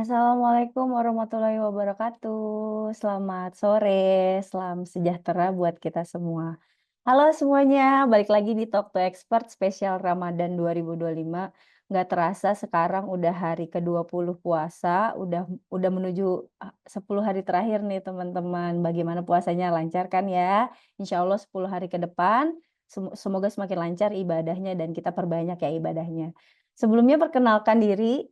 Assalamualaikum warahmatullahi wabarakatuh. Selamat sore, salam sejahtera buat kita semua. Halo semuanya, balik lagi di Talk to Expert spesial Ramadan 2025. Nggak terasa sekarang udah hari ke-20 puasa, udah menuju 10 hari terakhir nih teman-teman. Bagaimana puasanya, lancar kan ya? Insya Allah 10 hari ke depan, semoga semakin lancar ibadahnya dan kita perbanyak ya ibadahnya. Sebelumnya perkenalkan diri,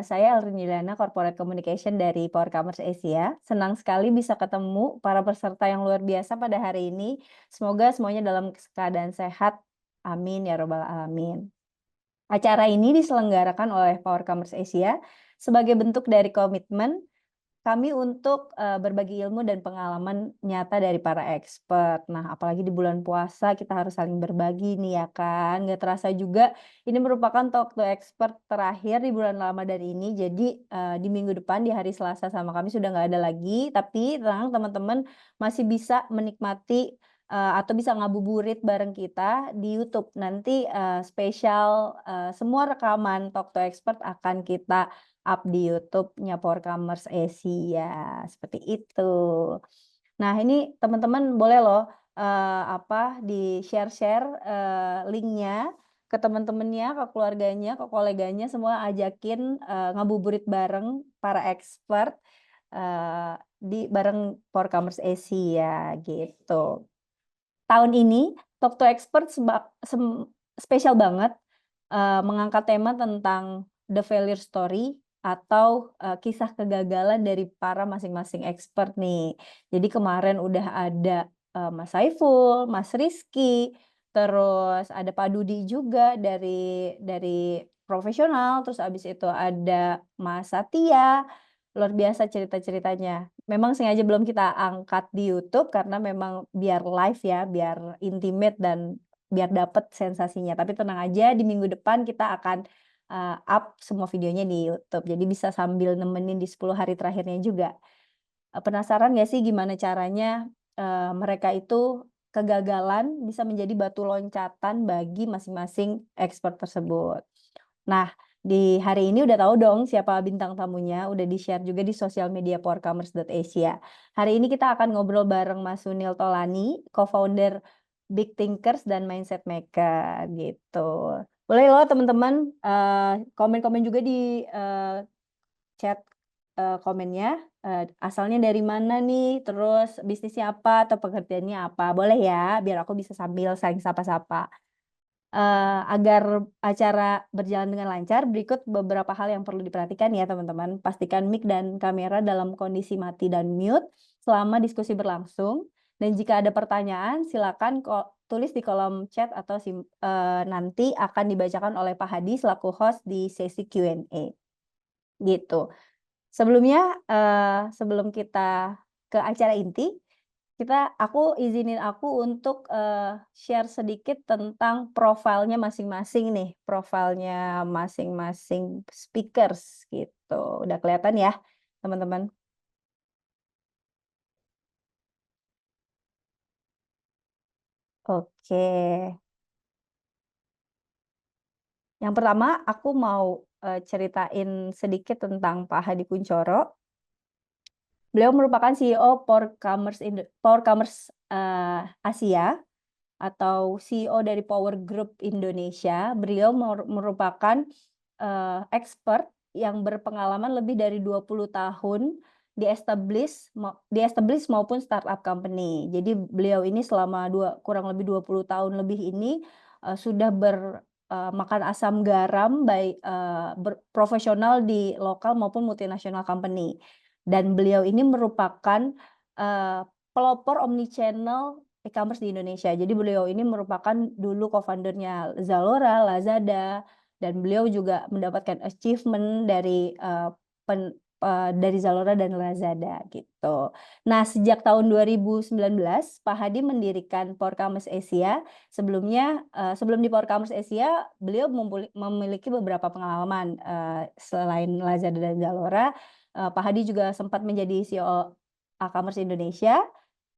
saya Elrin Juliana, Corporate Communication dari Power Commerce Asia. Senang sekali bisa ketemu para peserta yang luar biasa pada hari ini. Semoga semuanya dalam keadaan sehat. Amin ya robbal alamin. Acara ini diselenggarakan oleh Power Commerce Asia sebagai bentuk dari komitmen kami untuk berbagi ilmu dan pengalaman nyata dari para expert. Nah, apalagi di bulan puasa kita harus saling berbagi nih ya kan. Nggak terasa juga ini merupakan Talk to Expert terakhir di bulan Ramadan ini. Jadi di minggu depan di hari Selasa sama kami sudah nggak ada lagi. Tapi tenang teman-teman masih bisa menikmati atau bisa ngabuburit bareng kita di YouTube. Nanti spesial semua rekaman Talk to Expert akan kita up di YouTube-nya Power Commerce Asia, seperti itu. Nah, ini teman-teman boleh loh, di-share-share, link-nya ke teman-temannya, ke keluarganya, ke koleganya, semua ajakin, ngabuburit bareng para expert, bareng Power Commerce Asia, gitu. Tahun ini Talk to Expert spesial banget, mengangkat tema tentang the failure story atau, kisah kegagalan dari para masing-masing expert nih. Jadi kemarin udah ada, Mas Saiful, Mas Rizky, terus ada Pak Dudi juga dari profesional, terus abis itu ada Mas Satya, luar biasa cerita-ceritanya. Memang sengaja belum kita angkat di YouTube karena memang biar live ya, biar intimate dan biar dapet sensasinya. Tapi tenang aja di minggu depan kita akan, up semua videonya di YouTube. Jadi bisa sambil nemenin di 10 hari terakhirnya juga. Penasaran nggak sih gimana caranya, mereka itu kegagalan bisa menjadi batu loncatan bagi masing-masing expert tersebut. Nah, di hari ini udah tahu dong siapa bintang tamunya, udah di-share juga di sosial media powercommerce.asia. Hari ini kita akan ngobrol bareng Mas Sunil Tolani, co-founder Big Thinkers dan Mindset Maker, gitu. Boleh loh teman-teman, komen-komen juga di, chat, komennya, asalnya dari mana nih, terus bisnisnya apa atau pekerjaannya apa, boleh ya, biar aku bisa sambil saling sapa-sapa. Agar acara berjalan dengan lancar, berikut beberapa hal yang perlu diperhatikan ya teman-teman. Pastikan mic dan kamera dalam kondisi mati dan mute selama diskusi berlangsung. Dan jika ada pertanyaan, silakan tulis di kolom chat atau nanti akan dibacakan oleh Pak Hadi selaku host di sesi Q&A. Gitu. Sebelumnya, sebelum kita ke acara inti, izinin aku untuk, share sedikit tentang profilnya masing-masing nih, profilnya masing-masing speakers gitu. Udah kelihatan ya, teman-teman? Oke. Yang pertama aku mau, ceritain sedikit tentang Pak Hadi Kuncoro. Beliau merupakan CEO Power Commerce, Asia. Atau CEO dari Power Group Indonesia. Beliau merupakan, expert yang berpengalaman lebih dari 20 tahun di establish maupun startup company. Jadi beliau ini selama kurang lebih 20 tahun lebih ini, sudah makan asam garam baik, profesional di lokal maupun multinational company. Dan beliau ini merupakan, pelopor omnichannel e-commerce di Indonesia. Jadi beliau ini merupakan dulu co-founder-nya Zalora, Lazada, dan beliau juga mendapatkan achievement dari Zalora dan Lazada gitu. Nah, sejak tahun 2019 Pak Hadi mendirikan Power Commerce Asia. Sebelum di Power Commerce Asia, beliau memiliki beberapa pengalaman, selain Lazada dan Zalora, Pak Hadi juga sempat menjadi CEO A-commerce Indonesia,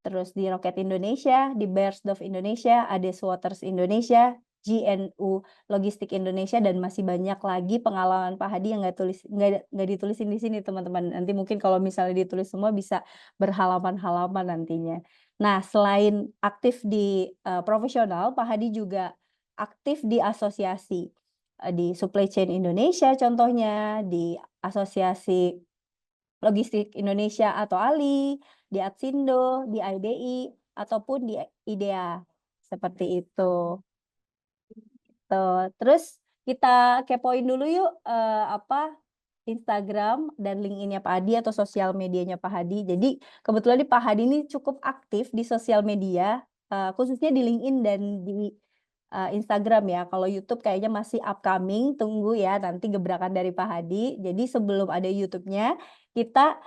terus di Rocket Indonesia, di Bearsdorf Indonesia, Ades Waters Indonesia, GNU Logistik Indonesia, dan masih banyak lagi pengalaman Pak Hadi yang nggak ditulisin di sini teman-teman. Nanti mungkin kalau misalnya ditulis semua bisa berhalaman-halaman nantinya. Nah, selain aktif di profesional, Pak Hadi juga aktif di asosiasi, di Supply Chain Indonesia contohnya, di Asosiasi Logistik Indonesia atau ALI, di Atsindo, di IDI, ataupun di IDEA, seperti itu. Tuh, terus kita kepoin dulu yuk Instagram dan LinkedIn-nya Pak Hadi atau sosial medianya Pak Hadi. Jadi kebetulan Pak Hadi ini cukup aktif di sosial media, khususnya di LinkedIn dan di Instagram ya. Kalau YouTube kayaknya masih upcoming, tunggu ya nanti gebrakan dari Pak Hadi. Jadi sebelum ada YouTube-nya, kita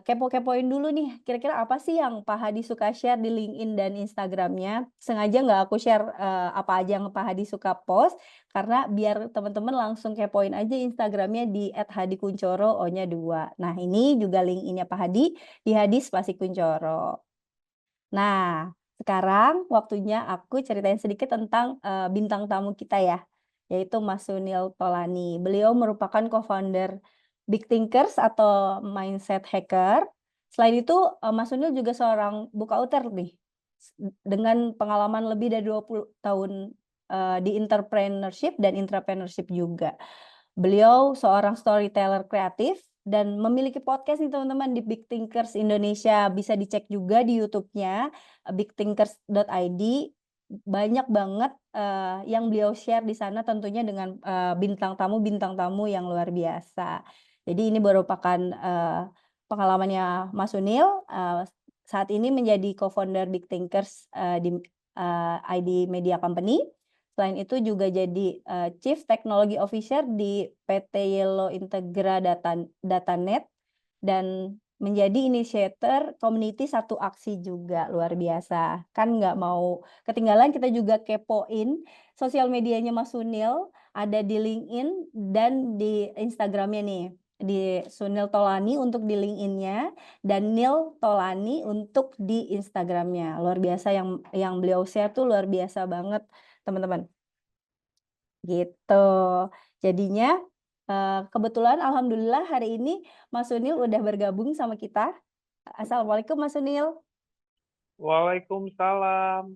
kepo-kepoin dulu nih, kira-kira apa sih yang Pak Hadi suka share di LinkedIn dan Instagram-nya. Sengaja nggak aku share apa aja yang Pak Hadi suka post, karena biar teman-teman langsung kepoin aja Instagram-nya di @hadikuncoro, O-nya 2. Nah, ini juga LinkedIn-nya Pak Hadi, di Hadi Spasi Kuncoro. Nah, sekarang waktunya aku ceritain sedikit tentang bintang tamu kita ya, yaitu Mas Sunil Tolani. Beliau merupakan co-founder Big Thinkers atau Mindset Hacker. Selain itu, Mas Sunil juga seorang book author nih, dengan pengalaman lebih dari 20 tahun di entrepreneurship dan intrapreneurship juga. Beliau seorang storyteller kreatif dan memiliki podcast nih teman-teman di Big Thinkers Indonesia. Bisa dicek juga di YouTube-nya bigthinkers.id. Banyak banget yang beliau share di sana tentunya dengan bintang tamu yang luar biasa. Jadi ini merupakan pengalamannya Mas Sunil saat ini menjadi co-founder Big Thinkers di ID Media Company. Selain itu juga jadi Chief Technology Officer di PT Yellow Integra Datanet dan menjadi inisiator community Satu Aksi juga, luar biasa. Kan nggak mau ketinggalan, kita juga kepoin sosial medianya Mas Sunil, ada di LinkedIn dan di Instagram-nya nih. Di Sunil Tolani untuk di LinkedIn-nya dan Nil Tolani untuk di Instagram-nya. Luar biasa yang beliau share tuh luar biasa banget, teman-teman. Gitu. Jadinya kebetulan alhamdulillah hari ini Mas Sunil udah bergabung sama kita. Assalamualaikum Mas Sunil. Waalaikumsalam.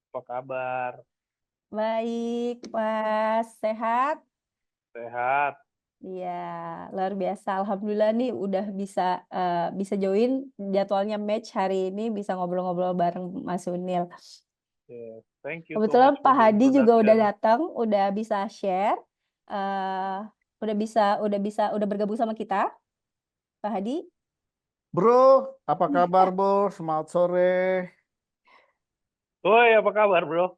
Apa kabar? Baik, Mas. Sehat? Sehat. Iya, luar biasa. Alhamdulillah nih udah bisa join, jadwalnya match hari ini, bisa ngobrol-ngobrol bareng Mas Sunil. Yes. Thank you so Kebetulan much Pak for the Hadi juga udah introduction. datang, udah bisa share, udah bergabung sama kita, Pak Hadi. Bro, apa kabar bro? Selamat sore. Woi, apa kabar, bro?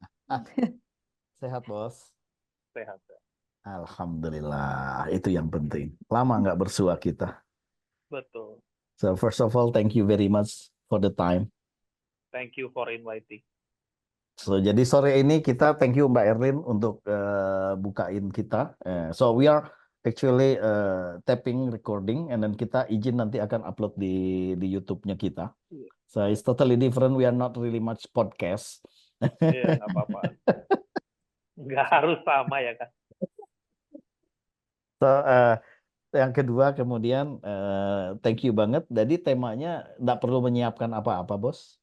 Sehat bos? Sehat. Alhamdulillah, itu yang penting. Lama nggak bersua kita. Betul. So first of all, thank you very much for the time. Thank you for inviting. So jadi sore ini kita thank you Mbak Erlin untuk bukain kita. So we are actually tapping recording and then kita izin nanti akan upload di YouTube-nya kita. So it's totally different. We are not really much podcast. Iya, nggak apa-apa. Nggak harus sama ya kan. So yang kedua kemudian thank you banget. Jadi temanya nggak perlu menyiapkan apa-apa bos.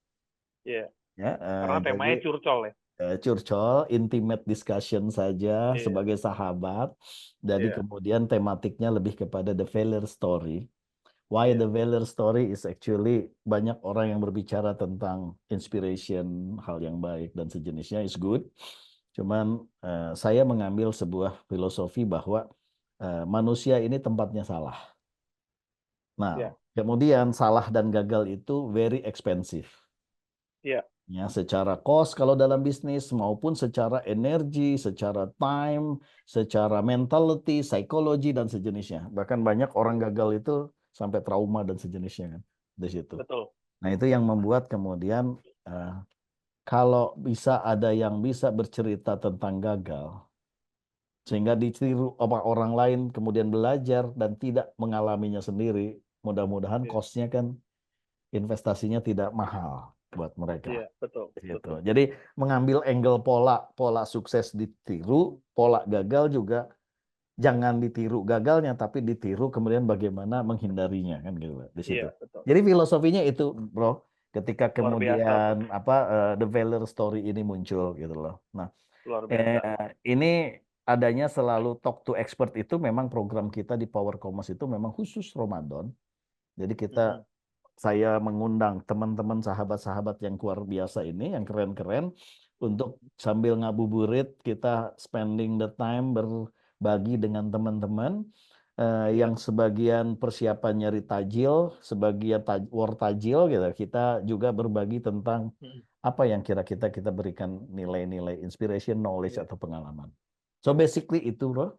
Iya. Ya, Karena temanya jadi curcol ya. curcol, intimate discussion saja Iya. sebagai sahabat. Jadi Iya. kemudian tematiknya lebih kepada the failure story. Why Iya. the failure story is actually banyak orang yang berbicara tentang inspiration, hal yang baik dan sejenisnya is good. Cuman saya mengambil sebuah filosofi bahwa manusia ini tempatnya salah. Nah, Iya. kemudian salah dan gagal itu very expensive. Iya. Ya, secara cost kalau dalam bisnis maupun secara energi, secara time, secara mentality, psikologi dan sejenisnya. Bahkan banyak orang gagal itu sampai trauma dan sejenisnya kan di situ. Betul. Nah, itu yang membuat kemudian kalau bisa ada yang bisa bercerita tentang gagal sehingga ditiru orang lain kemudian belajar dan tidak mengalaminya sendiri, mudah-mudahan Iya. cost-nya kan investasinya tidak mahal. buat mereka. Iya, betul, Gitu. betul. Jadi mengambil angle pola sukses ditiru, pola gagal juga jangan ditiru gagalnya, tapi ditiru kemudian bagaimana menghindarinya kan gitu di situ. Iya, betul. Jadi filosofinya itu, bro. Ketika Luar biasa, Bro. kemudian the Valor Story ini muncul gitu loh. Nah, Luar biasa. ini adanya selalu talk to expert itu memang program kita di Power Commerce itu memang khusus Ramadan. Jadi Mm-mm. saya mengundang teman-teman sahabat-sahabat yang luar biasa ini, yang keren-keren, untuk sambil ngabuburit kita spending the time berbagi dengan teman-teman Iya. yang sebagian persiapan nyari tajil, sebagian war tajil gitu. Kita juga berbagi tentang Mm-mm. apa yang kira-kira kita berikan nilai-nilai inspiration, knowledge Iya. atau pengalaman. So basically itu, bro.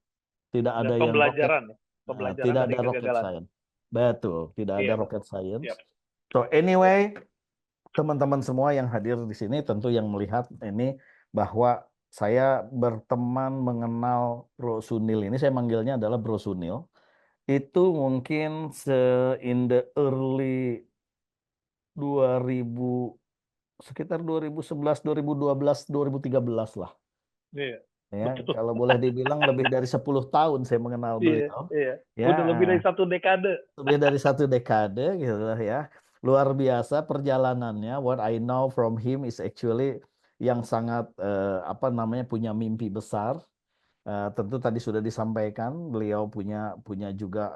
Tidak ada Dan yang rocket, pembelajaran ya. Pembelajaran tidak dari ada rocket kegagalan. science. Betul, tidak ada Iya, rocket betul. science. Yap. So anyway, teman-teman semua yang hadir di sini tentu yang melihat ini bahwa saya berteman mengenal Bro Sunil ini, saya manggilnya adalah Bro Sunil. Itu mungkin in the early 2000, sekitar 2011, 2012, 2013 lah. Iya, Ya, betul. kalau boleh dibilang lebih dari 10 tahun saya mengenal Iya, beliau. iya. Ya, Udah lebih dari 1 dekade. lebih dari 1 dekade gitu lah ya. Luar biasa perjalanannya. What I know from him is actually yang sangat apa namanya punya mimpi besar. Tentu tadi sudah disampaikan beliau punya juga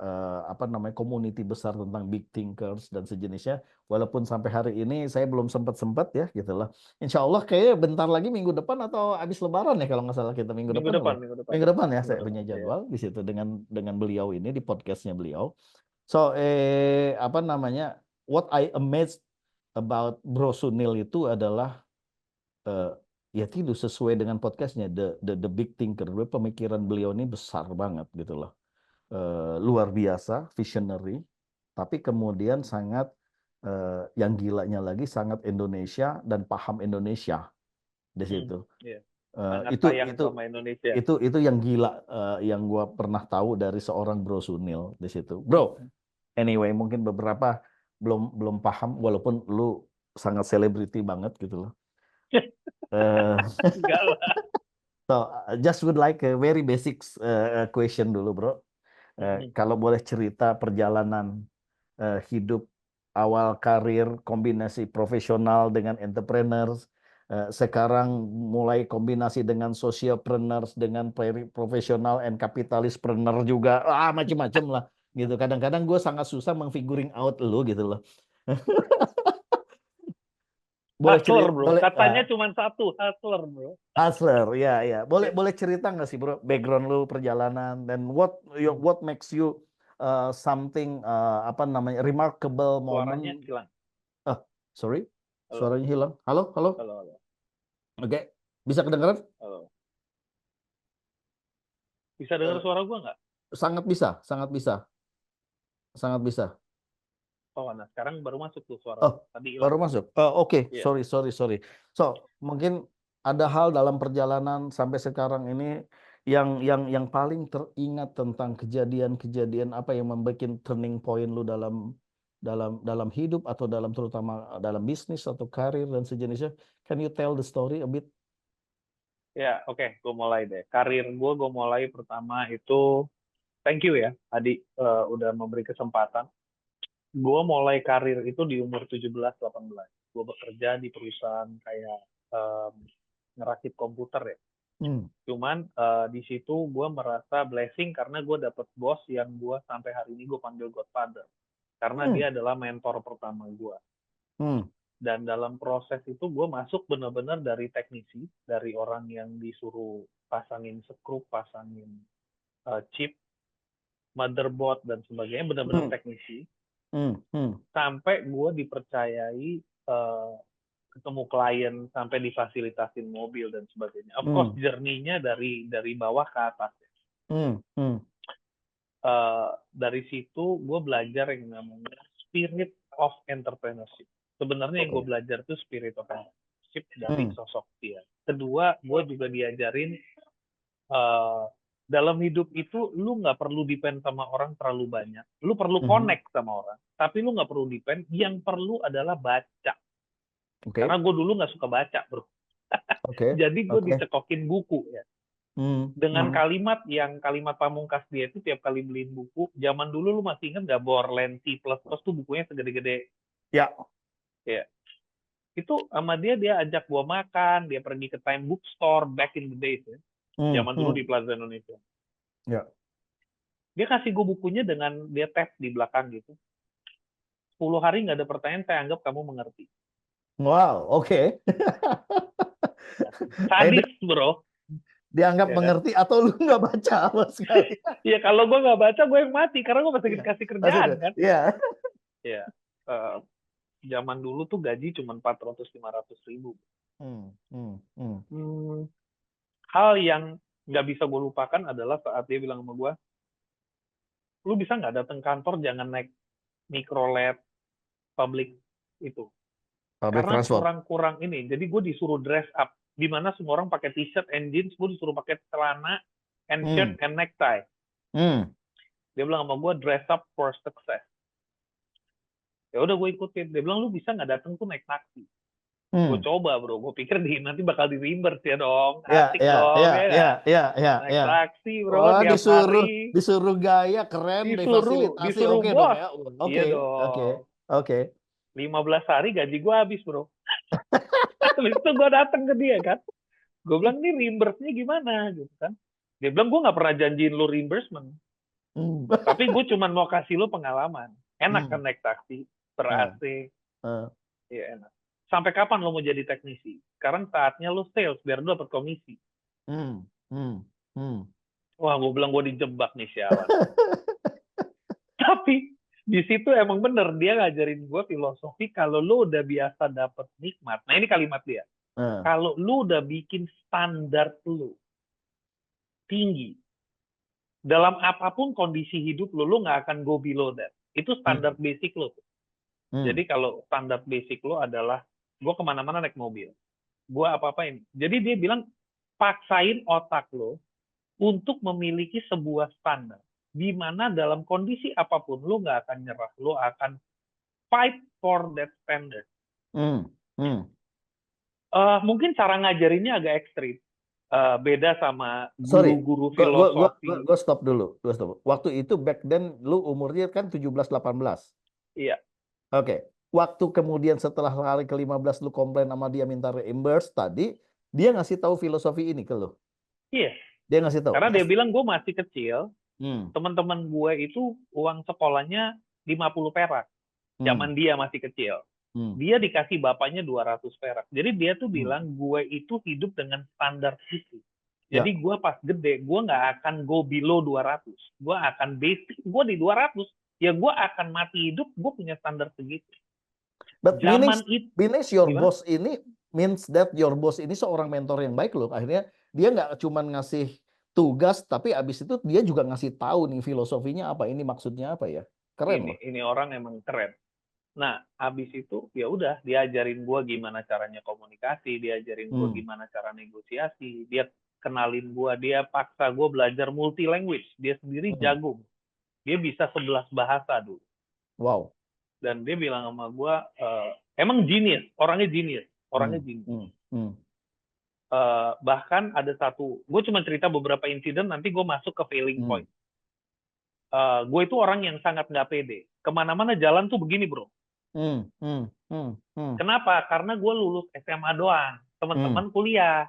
apa namanya community besar tentang big thinkers dan sejenisnya. Walaupun sampai hari ini saya belum sempat ya gitu lah. Insya Allah kayaknya bentar lagi minggu depan atau habis Lebaran ya kalau nggak salah kita minggu Minggu depan. depan, Apa? minggu depan. Minggu depan ya Minggu saya depan. punya Iya. jadwal di situ dengan beliau ini di podcastnya beliau. So apa namanya what I amazed about Bro Sunil itu adalah ya itu sesuai dengan podcastnya the big thinker. Pemikiran beliau ini besar banget gitu loh. Luar biasa, visionary, tapi kemudian sangat yang gilanya lagi sangat Indonesia dan paham Indonesia di situ. Iya. Eh, Sangat itu sayang itu sama Indonesia. itu yang gila yang gua pernah tahu dari seorang Bro Sunil di situ. Bro, anyway mungkin beberapa belum paham walaupun lu sangat selebriti banget gitu loh. Eh, Enggak lah. so just would like a very basic question dulu, bro. Kalau boleh cerita perjalanan hidup awal karir kombinasi profesional dengan entrepreneurs, sekarang mulai kombinasi dengan socialpreneurs dengan profesional and capitalismpreneur juga, macam-macam lah gitu. Kadang-kadang gue sangat susah mengfiguring out lu gitu loh. Boleh Hustler, cerita, bro. boleh Katanya cuma satu, hustler, bro. hustler, ya. Boleh Iya. boleh cerita nggak sih, bro, background lu perjalanan dan what makes you something apa namanya remarkable Suaranya moment. hilang. Sorry, Halo, suaranya hilang. Halo, halo. halo, halo. Oke, bisa kedengaran? Halo. Bisa dengar suara gua nggak? Sangat bisa, sangat bisa, sangat bisa. Oh, nah sekarang baru masuk tuh suara. Oh, Tadi hilang. baru masuk. Oke, Iya. sorry. So, mungkin ada hal dalam perjalanan sampai sekarang ini yang paling teringat tentang kejadian-kejadian apa yang membuat turning point lu dalam hidup atau terutama dalam bisnis atau karir dan sejenisnya. Can you tell the story a bit? Ya, oke. Gue mulai deh. Karir gue mulai pertama itu, thank you ya, Adi, udah memberi kesempatan. Gue mulai karir itu di umur 17-18. Gue bekerja di perusahaan kayak ngerakit komputer ya. Cuman di situ gue merasa blessing karena gue dapet bos yang gue sampai hari ini gue panggil Godfather. Karena dia adalah mentor pertama gue. Dan dalam proses itu gue masuk benar-benar dari teknisi, dari orang yang disuruh pasangin skrup, pasangin chip, motherboard dan sebagainya, benar-benar teknisi. Sampai gue dipercayai ketemu klien, sampai difasilitasin mobil dan sebagainya. Of course journey-nya dari bawah ke atas. Dari situ gue belajar yang namanya spirit of entrepreneurship. Sebenarnya yang gue belajar itu spirit of entrepreneurship dari sosok dia. Kedua, gue juga diajarin dalam hidup itu lu nggak perlu depend sama orang terlalu banyak. Lu perlu connect sama orang, tapi lu nggak perlu depend. Yang perlu adalah baca. Oke. Karena gue dulu nggak suka baca, bro. Oke. Jadi gue Oke. dicekokin buku ya. Dengan kalimat pamungkas dia itu tiap kali beliin buku. Zaman dulu lu masih ingat nggak Borland C++ tuh bukunya segede-gede. Ya. Ya. Itu sama dia ajak gua makan, dia pergi ke Time Bookstore back in the days ya. Zaman dulu di Plaza Indonesia. Ya. Dia kasih gue bukunya dengan dia tab di belakang gitu. 10 hari nggak ada pertanyaan, saya anggap kamu mengerti. Wow, oke. Sadis, bro. Dianggap Ya kan? mengerti atau lu nggak baca sama sekali? Iya, kalau gue nggak baca, gue yang mati. Karena gue masih Iya. dikasih kerjaan, kan? Iya. Iya. Zaman dulu tuh gaji cuma 400-500 ribu. Hal yang nggak bisa gue lupakan adalah saat dia bilang sama gue, lu bisa nggak datang kantor, jangan naik mikrolet public itu. Public Karena transport. kurang ini. Jadi gue disuruh dress up. Di mana semua orang pakai t-shirt and jeans, gue disuruh pakai celana and shirt and necktie. Dia bilang sama gue, dress up for success. Ya udah gue ikutin. Dia bilang, lu bisa nggak datang tuh naik taksi. Gue coba, bro. Gue pikir nanti bakal di reimburse ya dong. Asik dong, ya nggak? Naik taksi, bro, Wah, tiap hari. disuruh gaya, keren, difasilitasi, Disuruh oke dong bos. ya. Iya Oke. dong. 15 hari gaji gue habis, bro. Habis itu gue datang ke dia, kan. Gue bilang, ini reimburse-nya gimana? Gitu kan. Dia bilang, gue nggak pernah janjiin lu reimbursement. Tapi gue cuma mau kasih lu pengalaman. Enak kan naik taksi, ber-AC. Iya, enak. Sampai kapan lo mau jadi teknisi? Sekarang saatnya lo sales, biar lo dapat komisi. Wah, gue bilang gue dijebak nih, sialan. Tapi di situ emang bener, dia ngajarin gue filosofi kalau lo udah biasa dapat nikmat. Nah, ini kalimat dia. Kalau lo udah bikin standar lo tinggi, dalam apapun kondisi hidup lo nggak akan go below that. Itu standar basic lo. Jadi kalau standar basic lo adalah, gue kemana-mana naik mobil. Gue apa-apain. Jadi dia bilang, paksain otak lo untuk memiliki sebuah standar. Di mana dalam kondisi apapun, lo nggak akan nyerah. Lo akan fight for that standard. Mungkin cara ngajarinnya agak ekstrim. Beda sama guru-guru filosofi. Gue stop dulu. Waktu itu back then lu umurnya kan 17-18. Iya. Oke. Waktu kemudian setelah kali ke-15 lu komplain sama dia minta reimburse tadi, dia ngasih tahu filosofi ini ke lu. Iya. Dia ngasih tahu. Karena dia bilang gue masih kecil, teman-teman gue itu uang sekolahnya 50 perak. Zaman dia masih kecil. Dia dikasih bapaknya 200 perak. Jadi dia tuh bilang, gue itu hidup dengan standar itu. Jadi gue pas gede, gue nggak akan go below 200. Gue akan basic, gue di 200. Ya gue akan mati hidup, gue punya standar segitu. But means your gimana? boss ini means that your boss ini seorang mentor yang baik loh. Akhirnya dia nggak cuma ngasih tugas, tapi abis itu dia juga ngasih tahu nih filosofinya apa, ini maksudnya apa ya. Keren loh. Ini orang emang keren. Nah, abis itu ya udah diajarin gue gimana caranya komunikasi, diajarin gue gimana cara negosiasi, dia kenalin gue, dia paksa gue belajar multi language. Dia sendiri jago. Dia bisa 11 bahasa dulu. Wow. Dan dia bilang sama gue, emang genius, orangnya genius. Bahkan ada satu, gue cuma cerita beberapa insiden, nanti gue masuk ke failing point. Gue itu orang yang sangat nggak pede. Kemana-mana jalan tuh begini, bro. Kenapa? Karena gue lulus SMA doang. Teman-teman kuliah.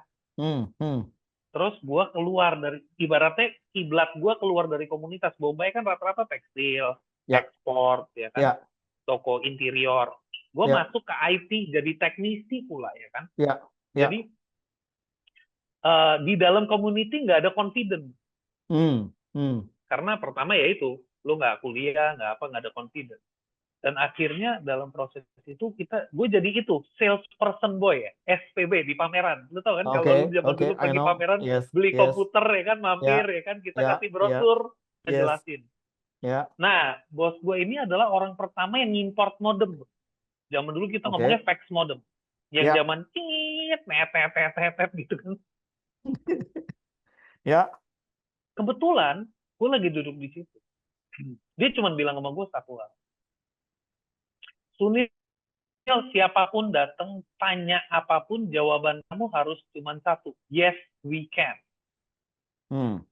Terus gue keluar dari, ibaratnya kiblat gue keluar dari komunitas. Bombay kan rata-rata tekstil, ekspor, ya kan? Toko interior. Gue masuk ke IT jadi teknisi pula, ya kan? Jadi di dalam community nggak ada confidence. Karena pertama ya itu, lo nggak kuliah, nggak ada confidence. Dan akhirnya dalam proses itu gue jadi itu salesperson boy ya, SPB di pameran. Lo tau kan kalau zaman dulu pergi pameran beli komputer ya kan, mampir ya kan, kita kasih brosur, ngejelasin. Nah, bos gue ini adalah orang pertama yang import modem. Zaman dulu kita ngomongnya fax modem. Yang zaman net gitu kan. Kebetulan gue lagi duduk di situ. Dia cuma bilang sama gue satu hal. Sunil, siapapun datang, tanya apapun, jawaban kamu harus cuma satu. Yes, we can. Hmm.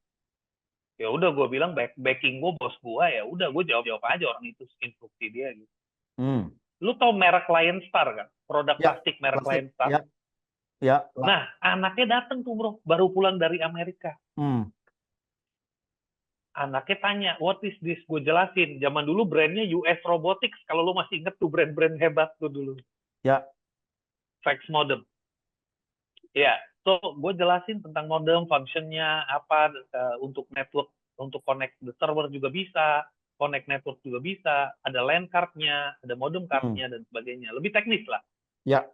Ya udah, gue bilang backing gue bos gue, ya udah gue jawab aja orang itu instruksi dia gitu. Hmm. Lu tau merek Lion Star kan? Produk Ya, plastik merek plastik. Lion Star. Ya, ya. Nah, anaknya datang tuh bro, baru pulang dari Amerika. Hmm. Anaknya tanya, what is this? Gue jelasin. Zaman dulu brandnya US Robotics. Kalau lu masih inget tuh brand-brand hebat tuh dulu. Ya. Fax modem. Ya, so gue jelasin tentang modem, functionnya apa, untuk network, untuk connect the server juga bisa, connect network juga bisa, ada LAN card-nya, ada modem card-nya, dan sebagainya. Lebih teknis lah. Ya.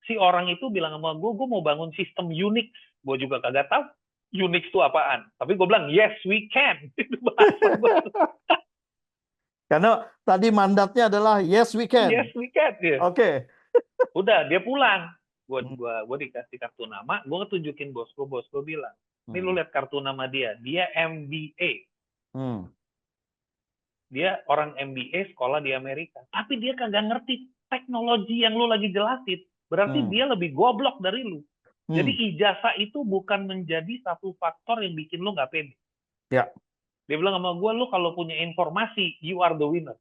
Si orang itu bilang sama gue mau bangun sistem Unix. Gue juga kagak tahu Unix itu apaan. Tapi gue bilang, yes, we can. Itu bahasa gue. Karena tadi mandatnya adalah yes we can. Yes, we can. Ya. Oke. Udah, dia pulang. Hmm. Gue dikasih kartu nama, gue tunjukin bos gue bilang, ini lu Hmm. lihat kartu nama dia MBA. Hmm. Dia orang MBA sekolah di Amerika. Tapi dia kagak ngerti teknologi yang lu lagi jelasin. Berarti Hmm. dia lebih goblok dari lu. Jadi Hmm. ijazah itu bukan menjadi satu faktor yang bikin lu nggak pede. Ya. Dia bilang sama gue, lu kalau punya informasi, you are the winner.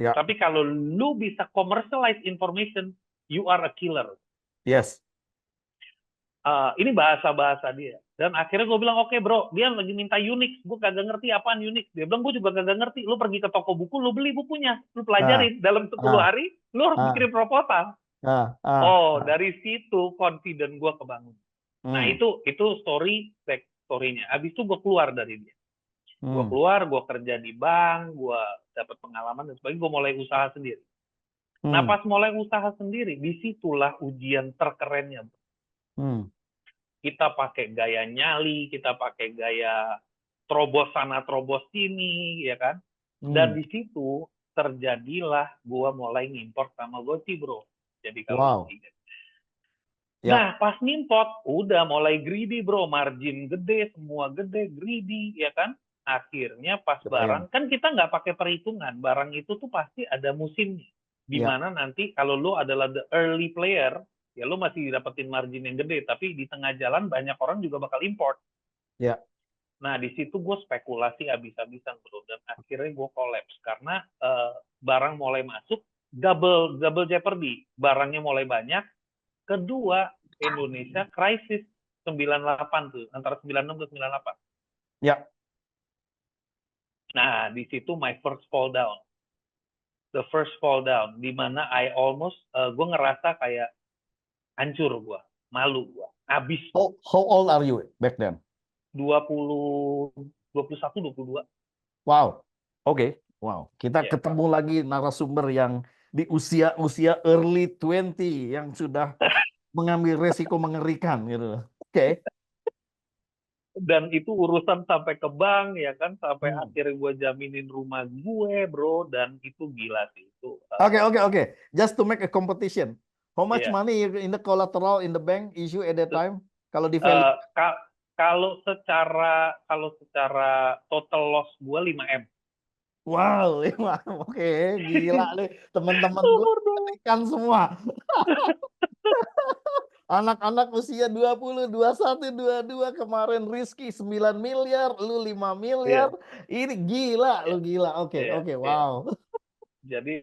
Ya. Tapi kalau lu bisa commercialize information, you are a killer. Yes. Ini bahasa-bahasa dia. Dan akhirnya gue bilang, oke bro, dia lagi minta Unix. Gue kagak ngerti apaan Unix. Dia bilang, gue juga kagak ngerti. Lu pergi ke toko buku, lu beli bukunya. Lu pelajarin. Dalam 10 hari, lu harus bikin proposal. Dari situ confident gue kebangun. Nah, itu back story-nya. Habis itu gue keluar dari dia. Gue keluar, gue kerja di bank, gue dapat pengalaman, dan sebagainya. Gue mulai usaha sendiri. Nah, pas mulai usaha sendiri, disitulah ujian terkerennya. Kita pakai gaya nyali, kita pakai gaya terobos sana, terobos sini, ya kan? Dan di situ terjadilah gue mulai ngimport Tamagotchi, bro. Jadi kalau Nah, pas ngimport, udah mulai greedy, bro. Margin gede, semua gede, greedy, ya kan? Akhirnya pas barang, kan kita nggak pakai perhitungan. Barang itu tuh pasti ada musimnya. Di mana nanti kalau lo adalah the early player, ya lo masih dapetin margin yang gede. Tapi di tengah jalan banyak orang juga bakal import. Ya. Nah, di situ gue spekulasi habis-habisan, bro. Dan akhirnya gue collapse. Karena barang mulai masuk, double jeopardy. Barangnya mulai banyak. Kedua, Indonesia krisis 98 tuh, antara 96 ke 98. Ya. Nah, di situ my first fall down. The first fall down, di mana I almost, gue ngerasa kayak hancur gue, malu gue, habis. How old are you back then? 21, 22. Wow. Oke. Wow. Kita ketemu lagi narasumber yang di usia early 20 yang sudah mengambil resiko mengerikan gitu. Oke. Dan itu urusan sampai ke bank, ya kan, sampai akhirnya gue jaminin rumah gue, bro, dan itu gila sih itu. Oke. Just to make a competition, how much money in the collateral in the bank issue at that time? Kalau di value? Kalau secara total loss gue 5M. Wow, 5M. Oke, gila nih teman-teman gue ikan semua. Anak-anak usia 20, 21, 22 kemarin Rizky 9 miliar, lu 5 miliar. Ini gila, lu gila. Oke, wow. Jadi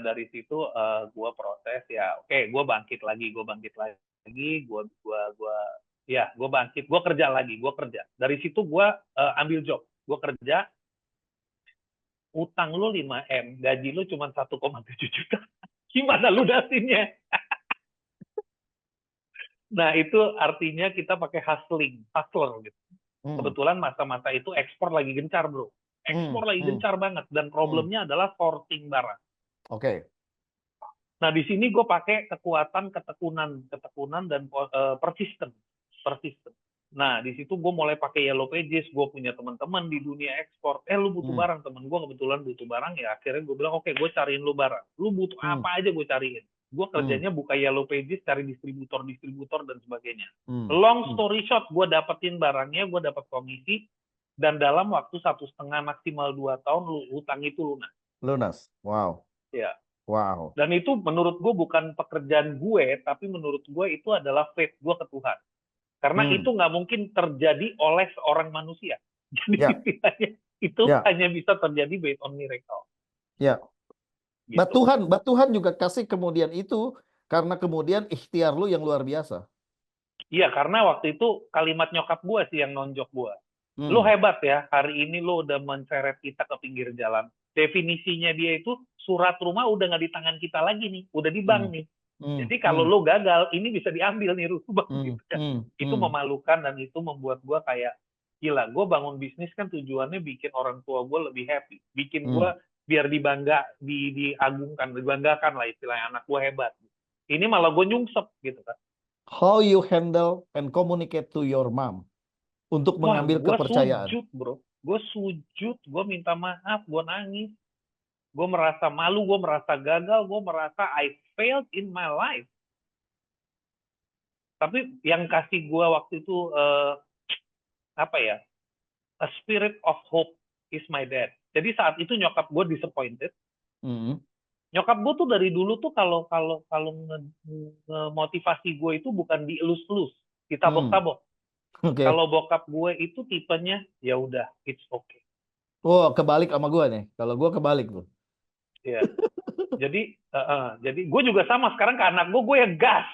dari situ gue proses gue bangkit lagi, gue kerja lagi, Dari situ gue ambil job, gue kerja, utang lu 5M, gaji lu cuma 1,7 juta. Gimana lu datinnya? Nah, itu artinya kita pakai hustler gitu. Kebetulan masa-masa itu ekspor lagi gencar, bro. Ekspor lagi gencar banget. Dan problemnya adalah sorting barang. Oke. Nah, di sini gue pakai kekuatan, ketekunan dan persisten. Nah, di situ gue mulai pakai Yellow Pages. Gue punya teman-teman di dunia ekspor. Lu butuh barang, teman gue kebetulan butuh barang. Ya, akhirnya gue bilang, oke, gue cariin lu barang. Lu butuh apa aja gue cariin. Gue kerjanya buka Yellow Pages, cari distributor, dan sebagainya. Long story short, gue dapetin barangnya, gue dapat komisi, dan dalam waktu 1,5 maksimal 2 tahun, utang itu lunas. Lunas, wow. Ya, Wow. Dan itu menurut gue bukan pekerjaan gue, tapi menurut gue itu adalah faith gue ke Tuhan. Karena Hmm. itu nggak mungkin terjadi oleh seorang manusia. Jadi Ya, istilahnya itu ya, hanya bisa terjadi based on miracle. ya. Gitu. Tuhan juga kasih kemudian itu karena kemudian ikhtiar lu yang luar biasa. Iya, karena waktu itu kalimat nyokap gue sih yang nonjok gue. Lu Hmm. hebat ya, hari ini lu udah menseret kita ke pinggir jalan. Definisinya dia itu surat rumah udah nggak di tangan kita lagi nih, udah di bank Hmm. nih. Hmm. Jadi kalau Hmm. lu gagal, ini bisa diambil nih rumah Hmm. gitu kan. Hmm. Itu Hmm. memalukan dan itu membuat gue kayak, gila, gue bangun bisnis kan tujuannya bikin orang tua gue lebih happy. Bikin gue Hmm. biar diagungkan, dibanggakan lah istilahnya, anak gue hebat. Ini malah gue nyungsep gitu kan. How you handle and communicate to your mom untuk Wah, mengambil gue kepercayaan. sujud, bro. Gue sujud, gue minta maaf, gue nangis. Gue merasa malu, gue merasa gagal, gue merasa I failed in my life. Tapi yang kasih gue waktu itu, apa ya, a spirit of hope is my dad. Jadi saat itu nyokap gue disappointed. Hmm. Nyokap gue tuh dari dulu tuh kalau motivasi gue itu bukan dielus-elus, ditabok-tabok. Oke. Kalau bokap gue itu tipenya, ya udah, it's okay. Oh, kebalik sama gue nih. Kalau gue kebalik tuh. Iya. Jadi gue juga sama sekarang ke anak gue yang gas.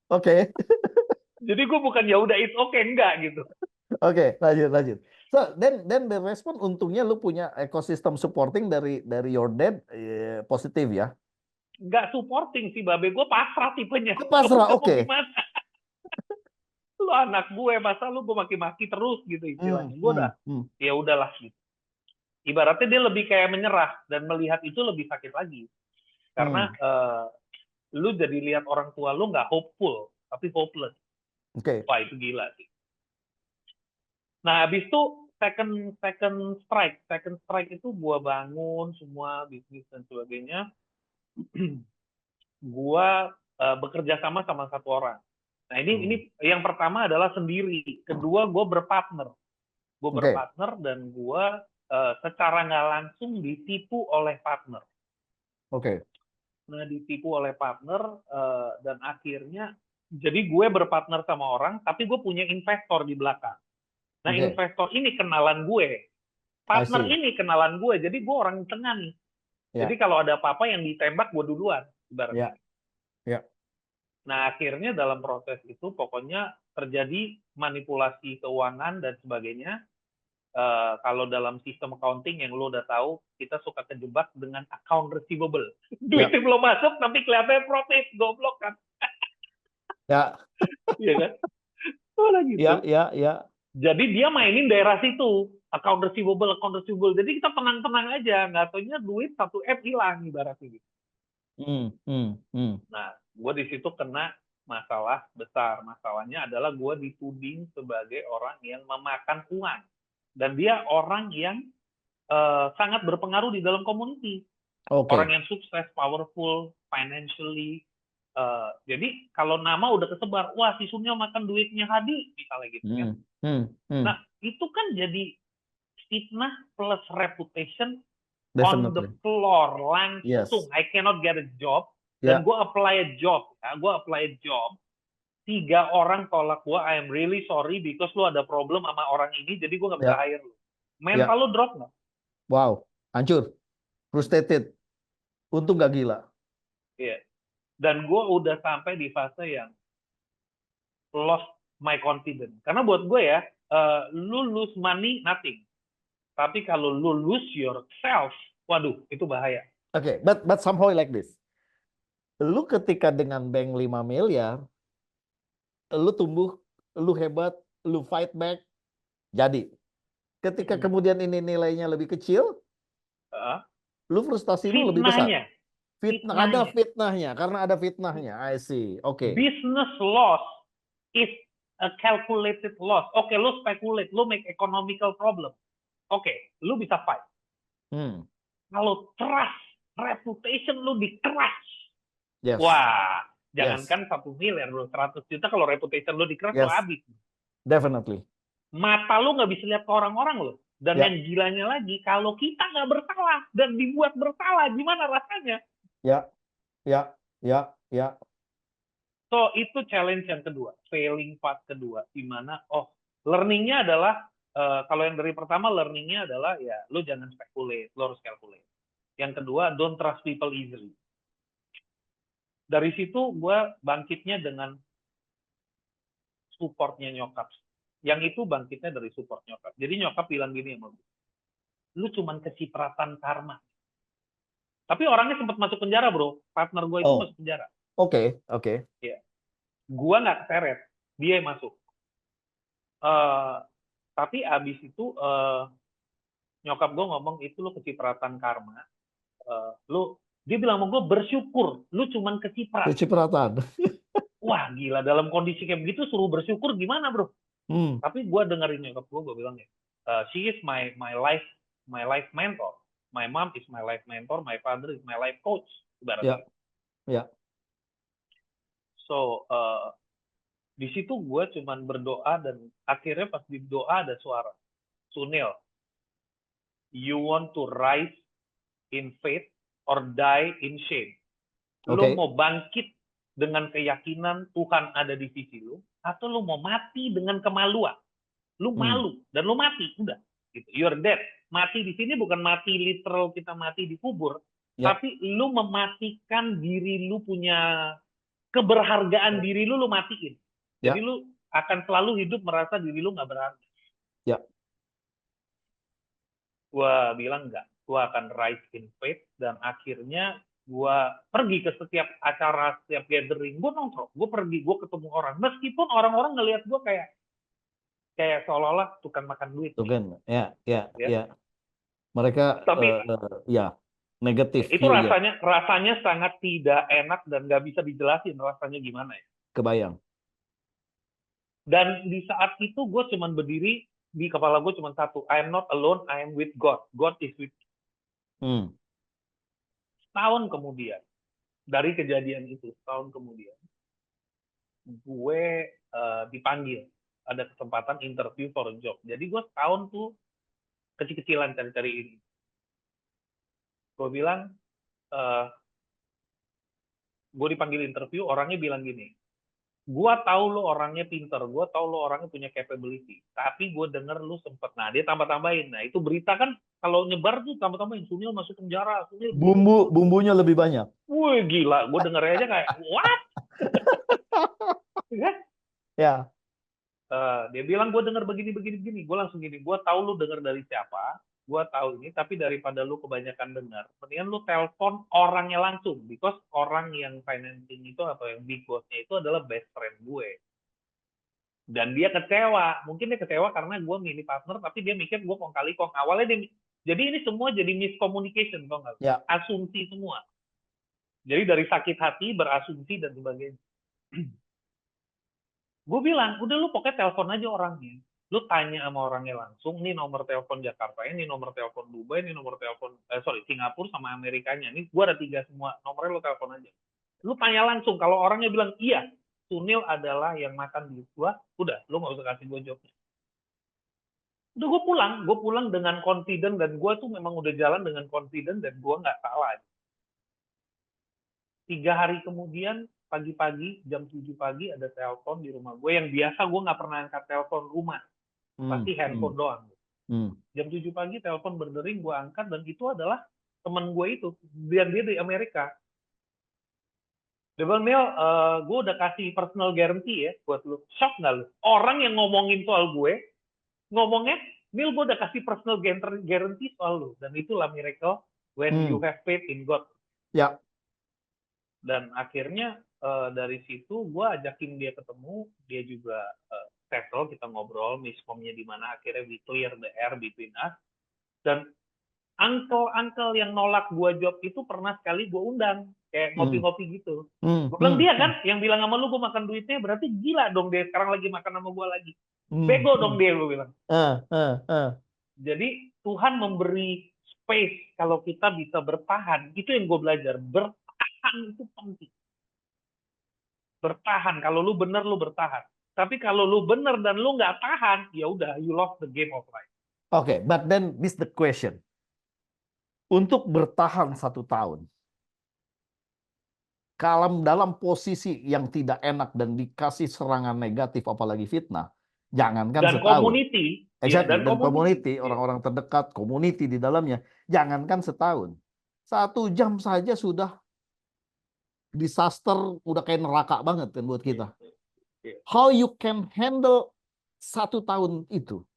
Oke. Jadi gue bukan ya udah it's okay, enggak gitu. Oke, lanjut. So, then the respon untungnya lu punya ekosistem supporting dari your dad positif ya. Enggak supporting sih, babe gue pasrah tipenya. Pasrah, Lu mau oke. gimana? Lu anak gue, masa lu gue maki-maki terus gitu istilahnya. Gue udah, ya udahlah gitu. Ibaratnya dia lebih kayak menyerah dan melihat itu lebih sakit lagi. Karena lu jadi lihat orang tua lu nggak hopeful, tapi hopeless. Oke. Wah, itu gila sih. Nah, habis itu second strike itu gua bangun semua bisnis dan sebagainya. Gua bekerja sama satu orang. Nah, ini yang pertama adalah sendiri. Kedua, gua berpartner. Gua berpartner dan gua secara nggak langsung ditipu oleh partner. Oke. Nah, ditipu oleh partner dan akhirnya jadi gue berpartner sama orang, tapi gue punya investor di belakang. Nah, investor ini kenalan gue. Partner ini kenalan gue. Jadi gue orang tengah nih. Jadi kalau ada apa-apa yang ditembak, gue duluan. Ibaratnya. Nah, akhirnya dalam proses itu pokoknya terjadi manipulasi keuangan dan sebagainya. Kalau dalam sistem accounting yang lo udah tahu, kita suka kejebak dengan account receivable. Duitnya belum masuk, tapi kelihatannya profit. Goblok kan. Ya. Iya kan? Gitu. Ya. Jadi dia mainin daerah situ, account receivable. Jadi kita tenang-tenang aja, nggak taunya duit 1 M hilang ibaratnya gitu. Nah, gue di situ kena masalah besar. Masalahnya adalah gue dituding sebagai orang yang memakan uang, dan dia orang yang sangat berpengaruh di dalam community. Orang yang sukses, powerful, financially. Jadi kalau nama udah kesebar, wah si Sunil makan duitnya Hadi, misalnya gitu kan. Nah, itu kan jadi fitnah plus reputation. On the floor, langsung. I cannot get a job. Dan gue apply a job. 3 orang tolak gue, I am really sorry because lu ada problem sama orang ini, jadi gue nggak bisa hire lu. Mental lu drop nggak? Wow, hancur. Frustrated. Untung nggak gila. Iya. Dan gue udah sampai di fase yang lost my confidence. Karena buat gue ya, lu lose money, nothing. Tapi kalau lu lose yourself, waduh, itu bahaya. Oke, but somehow like this. Lu ketika dengan bank 5 miliar, lu tumbuh, lu hebat, lu fight back, jadi. Ketika kemudian ini nilainya lebih kecil, lu frustasi lu lebih besar. Ada fitnahnya, karena ada fitnahnya. I see. Oke. Business loss is a calculated loss. Oke, lu speculate, lu make economical problem. Oke, lu bisa fight. Kalau trust, reputation lu di crash. Wah, jangankan 1 miliar, bro, 100 juta kalau reputation lu di crash, lu habis. Definitely. Mata lu nggak bisa lihat ke orang-orang lo. Dan Ya. yang gilanya lagi, kalau kita nggak bersalah dan dibuat bersalah, gimana rasanya? Ya, ya, ya, ya. So, itu challenge yang kedua, failing part kedua, di mana, learning-nya adalah, kalau yang dari pertama, learning-nya adalah, ya, lu jangan speculate, lu harus calculate. Yang kedua, don't trust people easily. Dari situ, gue bangkitnya dengan support-nya nyokap. Yang itu bangkitnya dari support nyokap. Jadi nyokap bilang gini sama gue, lu cuman kecipratan karma. Tapi orangnya sempat masuk penjara, bro. Partner gue itu Oh, masuk penjara. oke, oke. Ya. Gue nggak keseret, dia yang masuk. Tapi abis itu nyokap gue ngomong itu lu kecipratan karma. Dia bilang sama gue bersyukur, lu cuman keciprat. Kecipratan. Wah gila, dalam kondisi kayak begitu suruh bersyukur gimana bro? Tapi gue dengerin nyokap gue bilang ya, she is my life mentor. My mom is my life mentor, my father is my life coach. Ya, ya. So di situ gue cuman berdoa dan akhirnya pas di doa ada suara, Sunil, you want to rise in faith or die in shame. Lo mau bangkit dengan keyakinan Tuhan ada di sisi lo, atau lo mau mati dengan kemaluan. Lo malu dan lo mati, udah. Gitu. You're dead. Mati di sini bukan mati literal kita mati di kubur, tapi lo mematikan diri lo punya keberhargaan diri lo matiin. Jadi lo akan selalu hidup merasa diri lo nggak berharga. Ya. Gua bilang enggak, gua akan rise in faith dan akhirnya gua pergi ke setiap acara, setiap gathering, gua nongkrong, gua pergi, gua ketemu orang, meskipun orang-orang ngelihat gua kayak seolah-olah tukang makan duit. Tukang, ya. Ya. Mereka, Tapi ya, negatif itu view-nya. rasanya sangat tidak enak dan nggak bisa dijelasin rasanya gimana ya. Kebayang. Dan di saat itu gue cuman berdiri, di kepala gue cuma satu, I am not alone, I am with God. God is with me. Setahun kemudian, dari kejadian itu, setahun kemudian, gue dipanggil. Ada kesempatan interview for a job. Jadi gue setahun tuh kecil-kecilan cari-cari ini. Gue bilang, gue dipanggil interview, orangnya bilang gini, gue tahu lo orangnya pinter, gue tahu lo orangnya punya capability, tapi gue denger lo sempet, nah dia tambah-tambahin, nah itu berita kan kalau nyebar tuh tambah-tambahin, Sunil masuk penjara, Sunil Bumbunya lebih banyak. Wih gila, gue denger aja kayak what? Ya. Dia bilang gue denger begini, gue langsung gini, gue tahu lu denger dari siapa, gue tahu ini, tapi daripada lu kebanyakan dengar, mendingan lu telepon orangnya langsung, because orang yang financing itu atau yang big boss-nya itu adalah best friend gue. Dan dia kecewa, mungkin dia kecewa karena gue milih partner, tapi dia mikir gue kong kali kong. Awalnya dia, jadi ini semua jadi miscommunication, tau nggak? Ya. Asumsi semua. Jadi dari sakit hati, berasumsi, dan sebagainya. Gue bilang, udah lu pokoknya telepon aja orangnya. Lu tanya sama orangnya langsung, ini nomor telepon Jakarta, ini nomor telepon Dubai, ini nomor telepon, Singapura sama Amerikanya. Ini gue ada 3 semua, nomornya lu telepon aja. Lu tanya langsung, kalau orangnya bilang, iya, Sunil adalah yang makan duit gue, udah, lu nggak usah kasih gue jawabnya. Udah gue pulang dengan confident, dan gue tuh memang udah jalan dengan confident, dan gue nggak salah. 3 hari kemudian, pagi-pagi, jam 7 pagi, ada telepon di rumah gue, yang biasa gue nggak pernah angkat telepon rumah, pasti handphone doang. Jam 7 pagi, telepon berdering, gue angkat, dan itu adalah temen gue itu, dan dia dari Amerika. Dia bilang, Mel, gue udah kasih personal guarantee ya buat lu. Shock nggak lu? Orang yang ngomongin soal gue, ngomongnya, Mel, gue udah kasih personal guarantee soal lu. Dan itulah miracle when you have faith in God. Ya. Dan akhirnya dari situ gue ajakin dia ketemu, dia juga settle, kita ngobrol, miskomnya di mana, akhirnya we clear the air between us. Dan uncle yang nolak gue job itu pernah sekali gue undang, kayak ngopi-ngopi gitu. Gue bilang, dia kan yang bilang sama lu gue makan duitnya, berarti gila dong dia sekarang lagi makan sama gue lagi. Bego dong dia, gue bilang. Jadi Tuhan memberi space kalau kita bisa bertahan. Itu yang gue belajar, bertahan itu penting. Bertahan, kalau lu bener lu bertahan. Tapi kalau lu bener dan lu nggak tahan, ya udah, you lost the game of life. Oke, but then this the question. Untuk bertahan 1 tahun, kalau dalam posisi yang tidak enak dan dikasih serangan negatif, apalagi fitnah, jangankan Dan setahun. community, ya, Exactly, dan dan community, community. orang-orang terdekat, community di dalamnya, jangankan setahun. 1 jam saja sudah disaster, udah kayak neraka banget kan buat kita. Iya. How you can handle 1 tahun itu?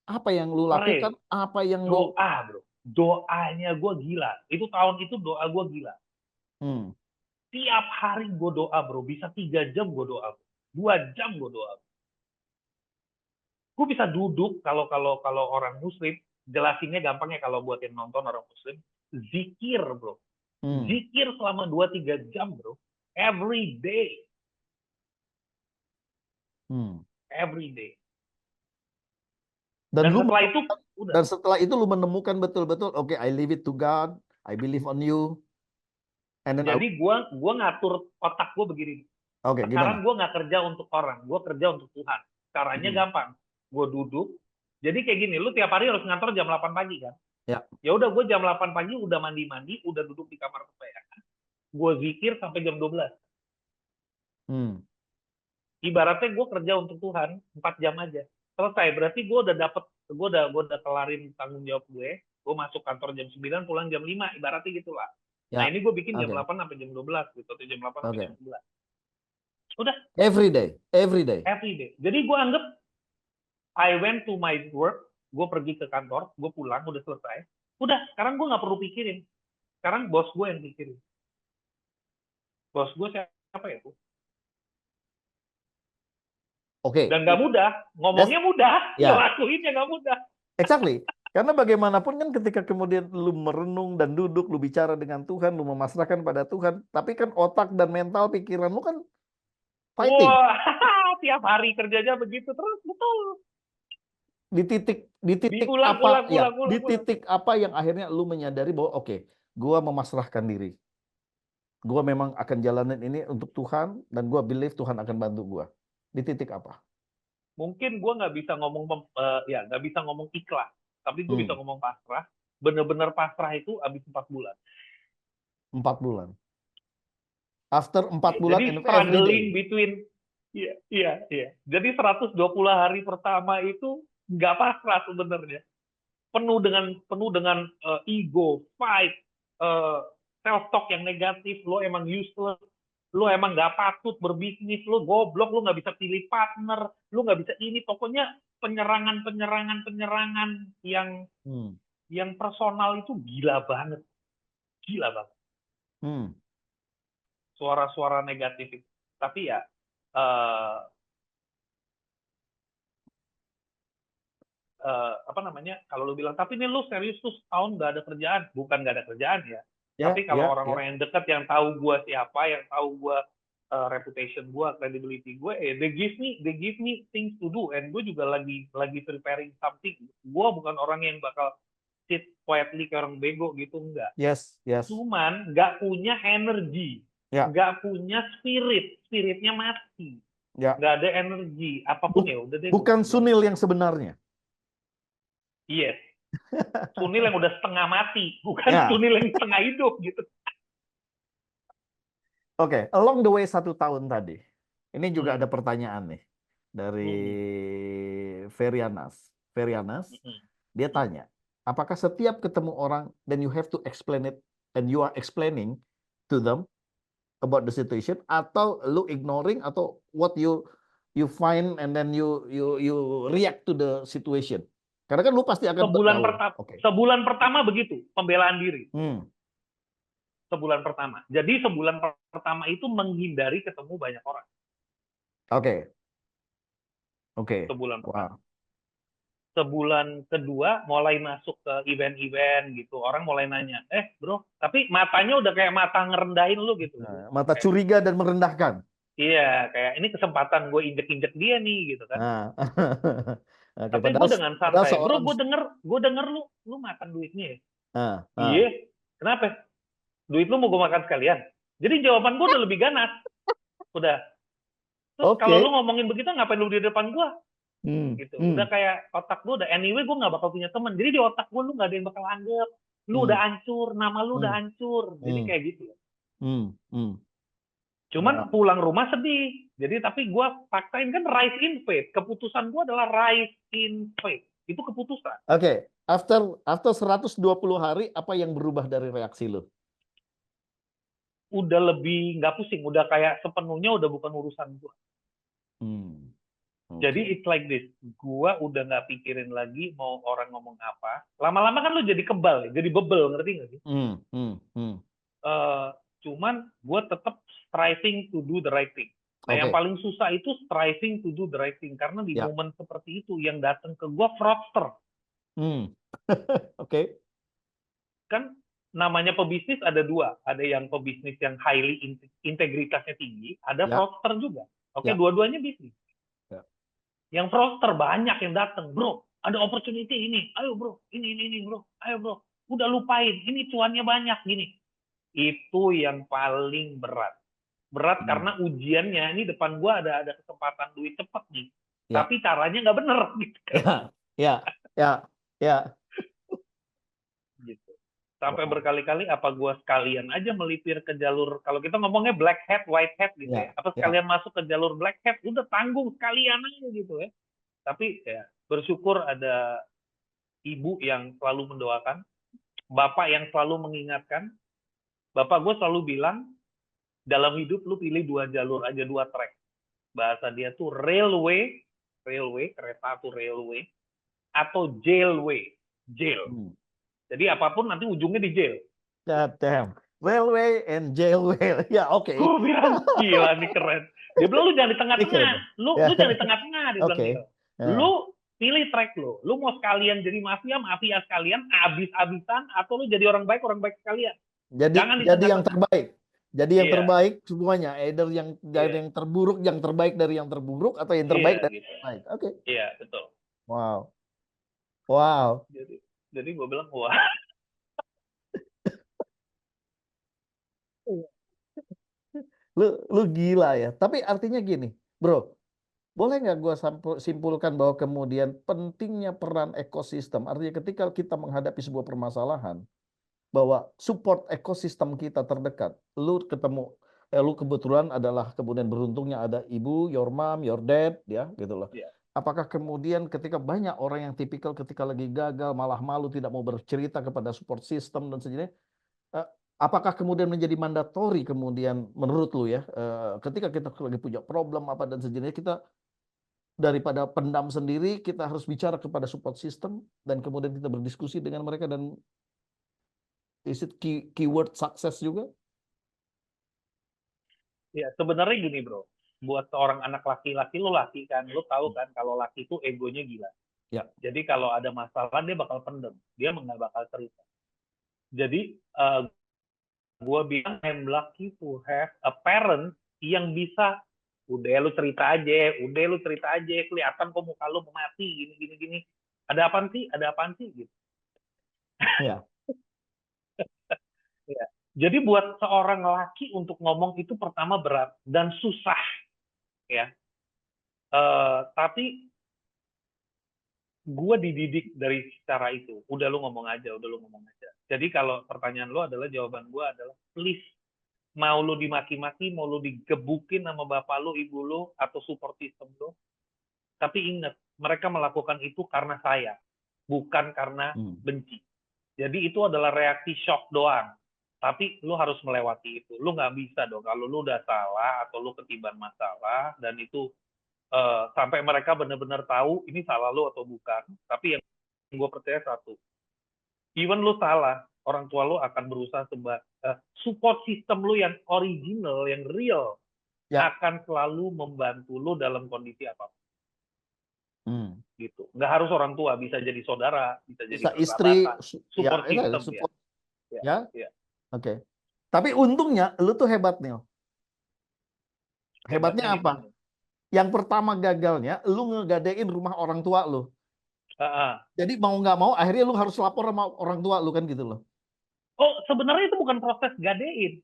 Apa yang lu lakukan? Apa yang lu... Doa, bro. Doanya gue gila. Itu tahun itu doa gue gila. Tiap hari gue doa, bro. Bisa 3 jam gue doa. 2 jam gue doa. Gue bisa duduk kalau orang Muslim, jelasinnya gampangnya kalau buat yang nonton orang Muslim, zikir, bro. Zikir selama 2-3 jam, bro. Every day. Every day. Dan setelah itu udah. Dan setelah itu lu menemukan betul-betul, oke, I leave it to God, I believe on you. And then Jadi gue ngatur otak gue begini. Oke, Sekarang gimana? gue nggak kerja untuk orang, gue kerja untuk Tuhan. Caranya gampang. Gue duduk. Jadi kayak gini, lu tiap hari harus ngantor jam 8 pagi kan? Ya. Ya udah, gue jam 8 pagi udah mandi-mandi, udah duduk di kamar kebayangan. Gue zikir sampai jam 12. Ibaratnya gue kerja untuk Tuhan 4 jam aja. Selesai. Berarti gue udah kelarin tanggung jawab gue. Gue masuk kantor jam 9, pulang jam 5. Ibaratnya gitulah. Ya. Nah ini gue bikin jam 8 sampai jam 12 gitu, atau jam 8 sampai jam 11. Udah. Every day. Jadi gue anggap I went to my work, gue pergi ke kantor, gue pulang, udah selesai. Udah, sekarang gue nggak perlu pikirin. Sekarang bos gue yang pikirin. Bos gue siapa ya, Bu? Oke. Dan nggak mudah, ngomongnya mudah, ngelakuinnya nggak mudah. Exactly. Karena bagaimanapun kan ketika kemudian lu merenung dan duduk, lu bicara dengan Tuhan, lu memasrahkan pada Tuhan, tapi kan otak dan mental pikiran lu kan fighting. Wah, tiap hari kerjanya begitu terus, betul. Di titik apa yang akhirnya lu menyadari bahwa oke, gua memasrahkan diri. Gua memang akan jalanin ini untuk Tuhan dan gua believe Tuhan akan bantu gua. Di titik apa? Mungkin gua nggak bisa ngomong nggak bisa ngomong ikhlas, tapi gue bisa ngomong pasrah. Bener-bener pasrah itu habis 4 bulan. 4 bulan. After 4 bulan jadi struggling between iya. Jadi 120 hari pertama itu nggak pasrah sebenarnya. Penuh dengan ego, fight, self talk yang negatif. Lo emang useless, lo emang nggak patut berbisnis, lo goblok, lo nggak bisa pilih partner, lo nggak bisa ini. Pokoknya penyerangan yang personal itu gila banget. Suara-suara negatif itu. Tapi ya kalau lu bilang, tapi ini lu serius tuh setahun nggak ada kerjaan. Bukan nggak ada kerjaan ya. Tapi kalau orang-orang yang dekat, yang tahu gue siapa, yang tahu gue reputation gue, credibility gue, they give me things to do, and gue juga lagi preparing something. Gue bukan orang yang bakal sit quietly kayak orang bego gitu, enggak. Yes. Cuman nggak punya energi, nggak punya spiritnya mati, nggak ada energi apapun ya udah deh. Bukan Sunil yang sebenarnya. Yes. Sunil yang udah setengah mati, bukan Sunil yang setengah hidup gitu. Oke, along the way 1 tahun tadi, ini juga ada pertanyaan nih dari Ferianas, dia tanya, apakah setiap ketemu orang, then you have to explain it, and you are explaining to them about the situation, atau lu ignoring, atau what you find and then you react to the situation? Karena kan lu pasti akan sebulan pertama begitu, pembelaan diri. Sebulan pertama. Jadi sebulan pertama itu menghindari ketemu banyak orang. Oke. Sebulan pertama. Sebulan kedua mulai masuk ke event-event gitu. Orang mulai nanya, bro, tapi matanya udah kayak mata ngerendahin lu gitu. Mata curiga dan merendahkan. Iya, kayak ini kesempatan gue injek-injek dia nih gitu kan. Tapi gue dengan santai, bro, gue denger lu makan duitnya ya. Iya, kenapa? Duit lu mau gue makan sekalian. Jadi jawaban gue udah lebih ganas. Udah. Terus kalau lu ngomongin begitu, ngapain lu di depan gue? gitu. Udah kayak otak gue udah anyway gue nggak bakal punya teman. Jadi di otak gue lu nggak ada yang bakal anggap. Lu udah hancur, nama lu udah hancur. Jadi kayak gitu. Cuman pulang rumah sedih. Jadi tapi gue paksain kan rise in faith. Keputusan gue adalah rise in faith. Itu keputusan. Oke, after 120 hari apa yang berubah dari reaksi lu? Udah lebih nggak pusing, udah kayak sepenuhnya udah bukan urusan gue. Jadi it's like this, gue udah nggak pikirin lagi mau orang ngomong apa. Lama-lama kan lu jadi kebal, jadi bebel, ngerti nggak sih? Cuman gue tetap striving to do the right thing. Nah, yang paling susah itu striving to do the right thing, karena di momen seperti itu yang datang ke gue fraudster. Kan namanya pebisnis ada dua, ada yang pebisnis yang highly integritasnya tinggi, ada fraudster juga. Dua-duanya bisnis. Yang fraudster banyak yang datang, bro, ada opportunity ini, ayo bro, ini bro, ayo bro, udah lupain, ini cuannya banyak gini. Itu yang paling berat. Karena ujiannya ini depan gua ada kesempatan duit cepat nih, tapi caranya nggak bener gitu kan. Gitu. Sampai berkali-kali apa gua sekalian aja melipir ke jalur, kalau kita ngomongnya black hat, white hat gitu ya. Apa sekalian masuk ke jalur black hat, udah tanggung sekalian aja gitu ya. Tapi ya bersyukur ada ibu yang selalu mendoakan, bapak yang selalu mengingatkan. Bapak gue selalu bilang, dalam hidup lu pilih 2 jalur aja, 2 track. Bahasa dia tuh railway, kereta tuh railway, atau jailway, jail. Jadi apapun nanti ujungnya di jail. God damn. Railway and jailway. Ya, oke. Gue bilang, gila nih keren. Dia bilang, lu jangan di tengah-tengah. Lu jangan di tengah-tengah, dia bilang gitu. Lu pilih track lu. Lu mau sekalian jadi mafia sekalian, abis-abisan, atau lu jadi orang baik sekalian. Jadi yang terbaik. Jadi yang terbaik semuanya. Either yang dari yang terburuk, yang terbaik dari yang terburuk, atau yang terbaik dari yang terbaik. Oke. Iya, betul. Wow. Jadi gue bilang, wah. Lu gila ya. Tapi artinya gini, bro. Boleh nggak gue simpulkan bahwa kemudian pentingnya peran ekosistem. Artinya ketika kita menghadapi sebuah permasalahan, bahwa support ekosistem kita terdekat. Lu kebetulan adalah kemudian beruntungnya ada ibu, your mom, your dad, ya gitu loh. Apakah kemudian ketika banyak orang yang tipikal ketika lagi gagal, malah malu, tidak mau bercerita kepada support system dan sebagainya, apakah kemudian menjadi mandatori kemudian menurut lu ya, ketika kita lagi punya problem apa dan sejenisnya, kita daripada pendam sendiri, kita harus bicara kepada support system dan kemudian kita berdiskusi dengan mereka, dan is it keyword sukses juga? Ya, sebenarnya gini bro, buat seorang anak laki-laki, lo laki kan, lo tahu kan kalau laki itu egonya gila. Jadi kalau ada masalah dia bakal pendem, dia nggak bakal cerita. Jadi gue bilang I'm lucky to have a parent yang bisa, udah lu cerita aja, kelihatan kok muka lu mau mati, gini. Ada apaan sih gitu. Ya. Jadi buat seorang laki untuk ngomong itu pertama berat dan susah, ya. Tapi gue dididik dari cara itu. Udah lu ngomong aja. Jadi kalau pertanyaan lu adalah, jawaban gue adalah, please, mau lu dimaki-maki, mau lu digebukin sama bapak lu, ibu lu, atau support system lu, tapi ingat, mereka melakukan itu karena saya, bukan karena benci. Jadi itu adalah reaksi shock doang. Tapi lu harus melewati itu. Lu nggak bisa dong kalau lu udah salah atau lu ketiban masalah dan itu sampai mereka benar-benar tahu ini salah lu atau bukan. Tapi yang gue percaya satu, even lu salah, orang tua lu akan berusaha support system lu yang original, yang real, akan selalu membantu lu dalam kondisi apapun. Gitu. Nggak harus orang tua, bisa jadi saudara, bisa jadi istri, support system. Support. Ya. Oke. Tapi untungnya lu tuh hebat nih. Hebatnya apa? Yang pertama gagalnya, lu ngegadein rumah orang tua lu. Jadi mau nggak mau, akhirnya lu harus lapor sama orang tua lu kan gitu loh. Oh, sebenarnya itu bukan proses gadein.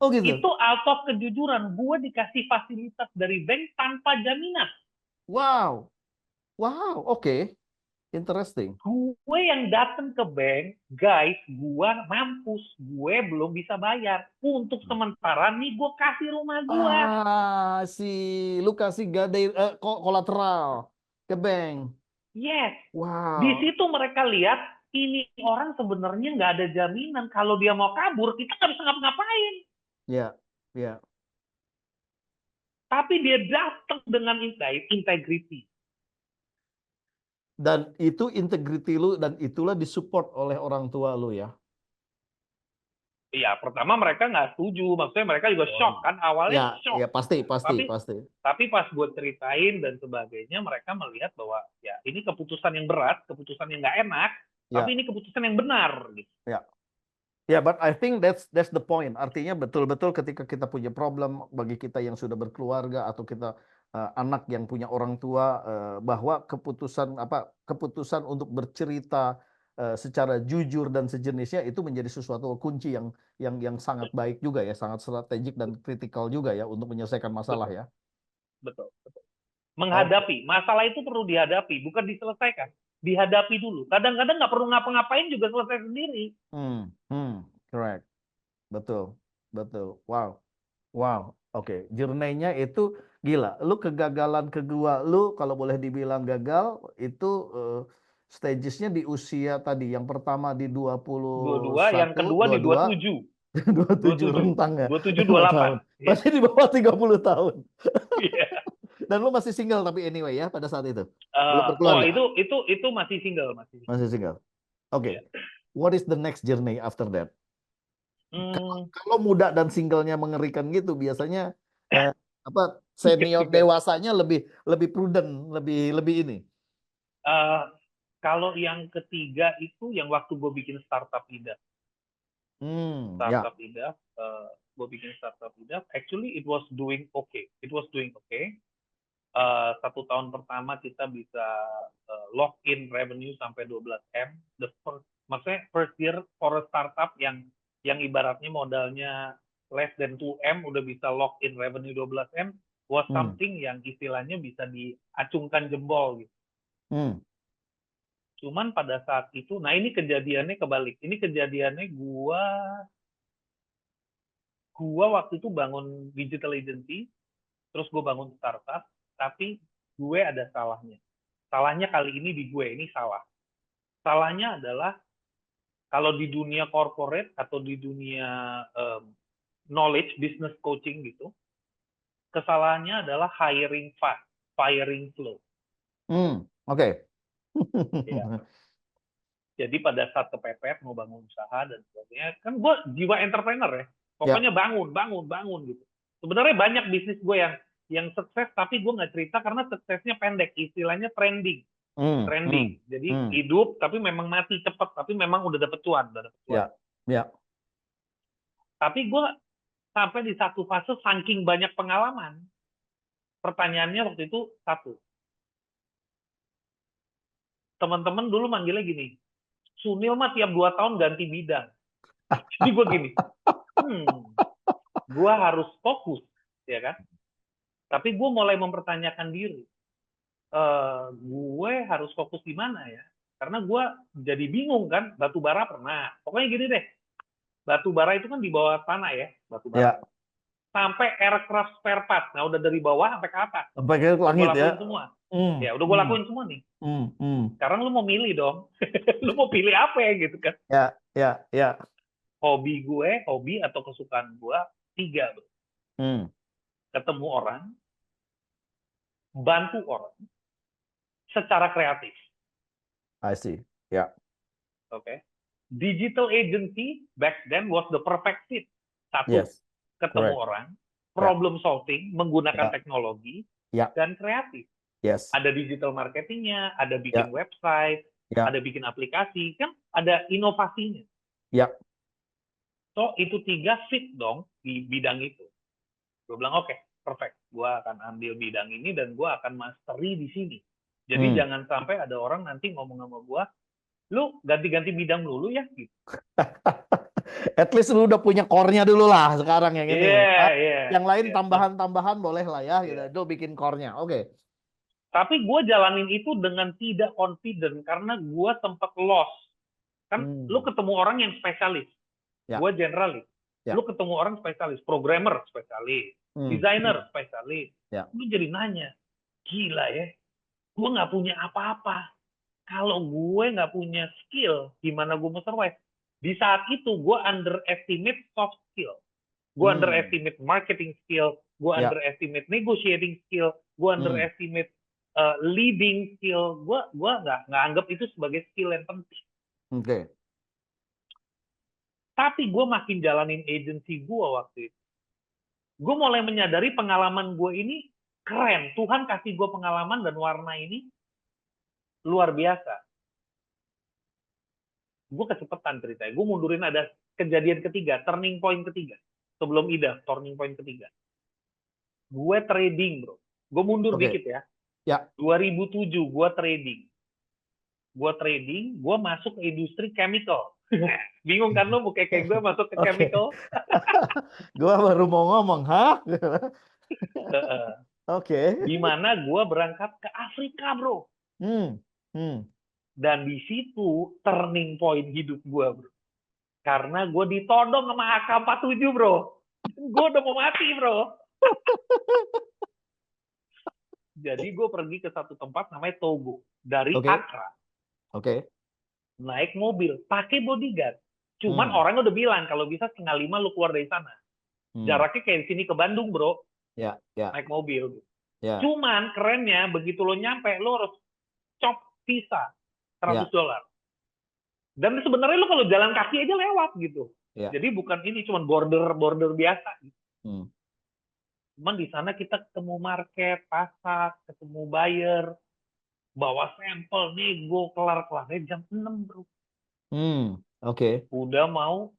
Oh gitu. Itu out of kejujuran. Gue dikasih fasilitas dari bank tanpa jaminan. Wow. Wow, oke. Interesting. Gue yang datang ke bank, guys, gue mampus, gue belum bisa bayar. Untuk sementara nih gue kasih rumah gue. Ah, lu kasih gadai kolateral ke bank. Yes, di Wow. situ mereka lihat ini orang sebenarnya nggak ada jaminan. Kalau dia mau kabur, kita nggak bisa ngapa-ngapain. Ya, ya. Tapi dia datang dengan integrity. Dan itu integrity lu dan itulah disupport oleh orang tua lu ya. Iya, pertama mereka nggak setuju. Maksudnya mereka juga shock kan. Awalnya Ya, shock. ya pasti, Tapi pasti. tapi pas gue ceritain dan sebagainya, mereka melihat bahwa ya ini keputusan yang berat, keputusan yang nggak enak, Ya, tapi ini keputusan yang benar. Gitu. ya. Ya, but I think that's the point. Artinya betul-betul ketika kita punya problem bagi kita yang sudah berkeluarga atau kita anak yang punya orang tua bahwa keputusan untuk bercerita secara jujur dan sejenisnya itu menjadi sesuatu kunci yang sangat baik juga ya, sangat strategik dan kritikal juga ya untuk menyelesaikan masalah Betul, ya. betul, betul. Oke. Menghadapi masalah itu perlu dihadapi, bukan diselesaikan. Dihadapi dulu. Kadang-kadang nggak perlu ngapa-ngapain juga selesai sendiri. Correct. Betul, betul. Wow. Wow, oke. Journey-nya itu gila. Lu kegagalan kedua lu kalau boleh dibilang gagal itu stages-nya di usia tadi. Yang pertama di 22, yang 21, kedua di 22, 27. 27 27. rentang ya. 27, 5 tahun. 28. Iya. Masih di bawah 30 tahun. Iya. Dan lu masih single tapi anyway ya pada saat itu. Belum Oh, berkeluarga. itu masih single, masih single. Masih single. Oke. Iya. What is the next journey after that? Hmm, Kalau muda dan singlenya mengerikan gitu, biasanya senior dewasanya lebih prudent, lebih ini. kalau yang ketiga itu yang waktu gue bikin startup Ida. Ya. Gue bikin startup Ida. Actually, it was doing okay. It was doing okay. 1 tahun pertama kita bisa lock in revenue sampai 12M. Maksudnya first year for a startup yang ibaratnya modalnya less than 2M udah bisa lock in revenue 12M was something yang istilahnya bisa diacungkan jempol gitu. Cuman pada saat itu, nah ini kejadiannya kebalik. Ini kejadiannya gua waktu itu bangun digital agency, terus gue bangun startup, tapi gue ada salahnya. Salahnya kali ini di gue, ini salah. Salahnya adalah kalau di dunia corporate atau di dunia knowledge, business coaching gitu, kesalahannya adalah hiring fast, firing slow. Oke. Ya. Jadi pada saat kepepet mau bangun usaha dan sebagainya, kan gue jiwa entrepreneur ya. Pokoknya bangun gitu. Sebenarnya banyak bisnis gue yang sukses, tapi gue nggak cerita karena suksesnya pendek. Istilahnya trending. Jadi hidup, tapi memang mati cepat, tapi memang udah dapet cuan. Ya. Tapi gue sampai di satu fase saking banyak pengalaman. Pertanyaannya waktu itu satu. Teman-teman dulu manggilnya gini, Sunil mah tiap 2 tahun ganti bidang. Jadi gue gini, gue harus fokus, ya kan? Tapi gue mulai mempertanyakan diri, gue harus fokus di mana ya? Karena gue jadi bingung kan, batu bara pernah. Pokoknya gini deh, batu bara itu kan di bawah tanah ya, batu bara. Ya. Sampai aircraft spare part, nah udah dari bawah sampai ke atas. Sampai ke langit ya. Semua. Ya udah gue lakuin semua nih. Sekarang lu mau milih dong, lu mau pilih apa ya gitu kan? Ya. Hobi atau kesukaan gue 3. Ketemu orang, bantu orang, secara kreatif. I see. Ya. Oke. Digital agency back then was the perfect fit. Satu, Yes. ketemu Correct. orang, problem solving menggunakan Ya. teknologi, Ya. dan kreatif. Yes. Ada digital marketingnya, ada bikin website, Ya. ada bikin aplikasi, kan ada inovasinya. Ya. So itu 3 fit dong di bidang itu. Gue bilang oke, perfect. Gue akan ambil bidang ini dan gue akan mastery di sini. Jadi jangan sampai ada orang nanti ngomong sama gue, lu ganti-ganti bidang dulu ya gitu. At least lu udah punya core-nya dulu lah sekarang yang ini. Yeah. Yang lain tambahan-tambahan boleh lah ya. Gitu. Lu bikin core-nya. Oke. Tapi gue jalanin itu dengan tidak confident karena gue sempat lost. Kan lu ketemu orang yang spesialis. Ya. Gue generalis. Ya. Lu ketemu orang spesialis, programmer spesialis, desainer spesialis. Ya. Lu jadi nanya, gila ya, gue nggak punya apa-apa. Kalau gue nggak punya skill, gimana gue mau survive? Di saat itu gue underestimate soft skill. Gue underestimate marketing skill, gue Ya. underestimate negotiating skill, gue underestimate leading skill. Gue nggak anggap itu sebagai skill yang penting. Oke. Tapi gue makin jalanin agency gue waktu itu. Gue mulai menyadari pengalaman gue ini keren. Tuhan kasih gue pengalaman dan warna ini luar biasa. Gue kecepatan ceritanya. Gue mundurin ada kejadian ketiga, turning point ketiga. Sebelum Ida, turning point ketiga. Gue trading, bro. Gue mundur dikit ya. Ya. 2007 gue trading. Gue masuk ke industri chemical. Bingung kan lo, kayak gue masuk ke chemical? Gue baru mau ngomong, hah? Oke. Di mana gue berangkat ke Afrika, bro. Dan di situ turning point hidup gue, bro. Karena gue ditodong sama AK-47, bro. Gue udah mau mati, bro. Jadi gue pergi ke satu tempat namanya Togo. Dari Accra. Oke. Naik mobil, pakai bodyguard. Cuman orang udah bilang, kalau bisa 4:30 lu keluar dari sana. Jaraknya kayak di sini ke Bandung, bro. Ya. Naik mobil. Ya. Cuman kerennya, begitu lo nyampe, lo harus cop visa $100. Dan sebenarnya lo kalau jalan kaki aja lewat gitu. Ya. Jadi bukan ini, cuman border biasa. Cuman di sana kita ketemu market, pasar, ketemu buyer, bawa sampel, nego, kelar-kelarnya jam 6, bro. Oke. Udah mau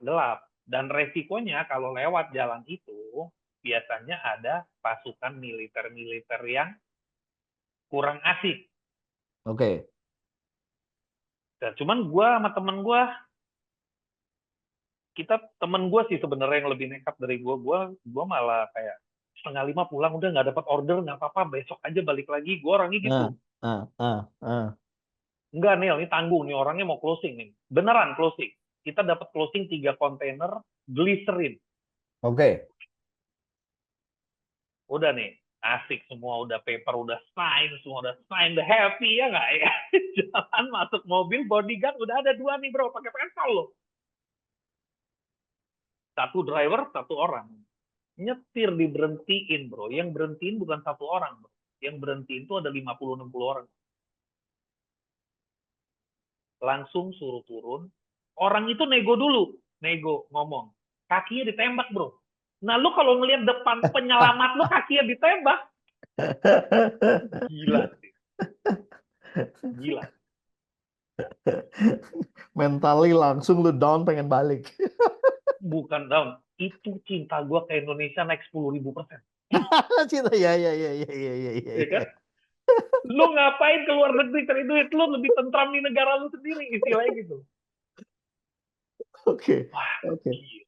gelap. Dan resikonya kalau lewat jalan itu, biasanya ada pasukan militer-militer yang kurang asik. Oke. Nah, cuman gue sama temen gue, temen gue sih sebenarnya yang lebih nekat dari gue malah kayak 4:30 pulang, udah nggak dapat order, nggak apa-apa, besok aja balik lagi. Gue orangnya gitu. Enggak, Neil, ini tanggung nih, orangnya mau closing nih. Beneran closing. Kita dapat closing 3 kontainer glycerin. Oke. Udah nih, asik semua, udah paper, udah sign, udah happy ya nggak ya? Jalan masuk mobil, bodyguard udah ada 2 nih, bro, pakai pistol loh. 1 driver, 1 orang. Nyetir diberhentiin, bro. Yang berhentiin bukan 1 orang, bro. Yang berhentiin itu ada 50-60 orang. Langsung suruh turun. Orang itu nego dulu. Nego, ngomong. Kakinya ditembak, bro. Nah, lu kalau ngelihat depan penyelamat lu kakinya ditembak, gila sih. Gila. Mentally langsung lu down, pengen balik. Bukan down. Itu cinta gue ke Indonesia naik 10.000%. Cinta, ya. Kan? Lu ngapain ke luar negeri cari duit? Lu lebih tentram di negara lu sendiri, istilahnya gitu. Oke. Gila.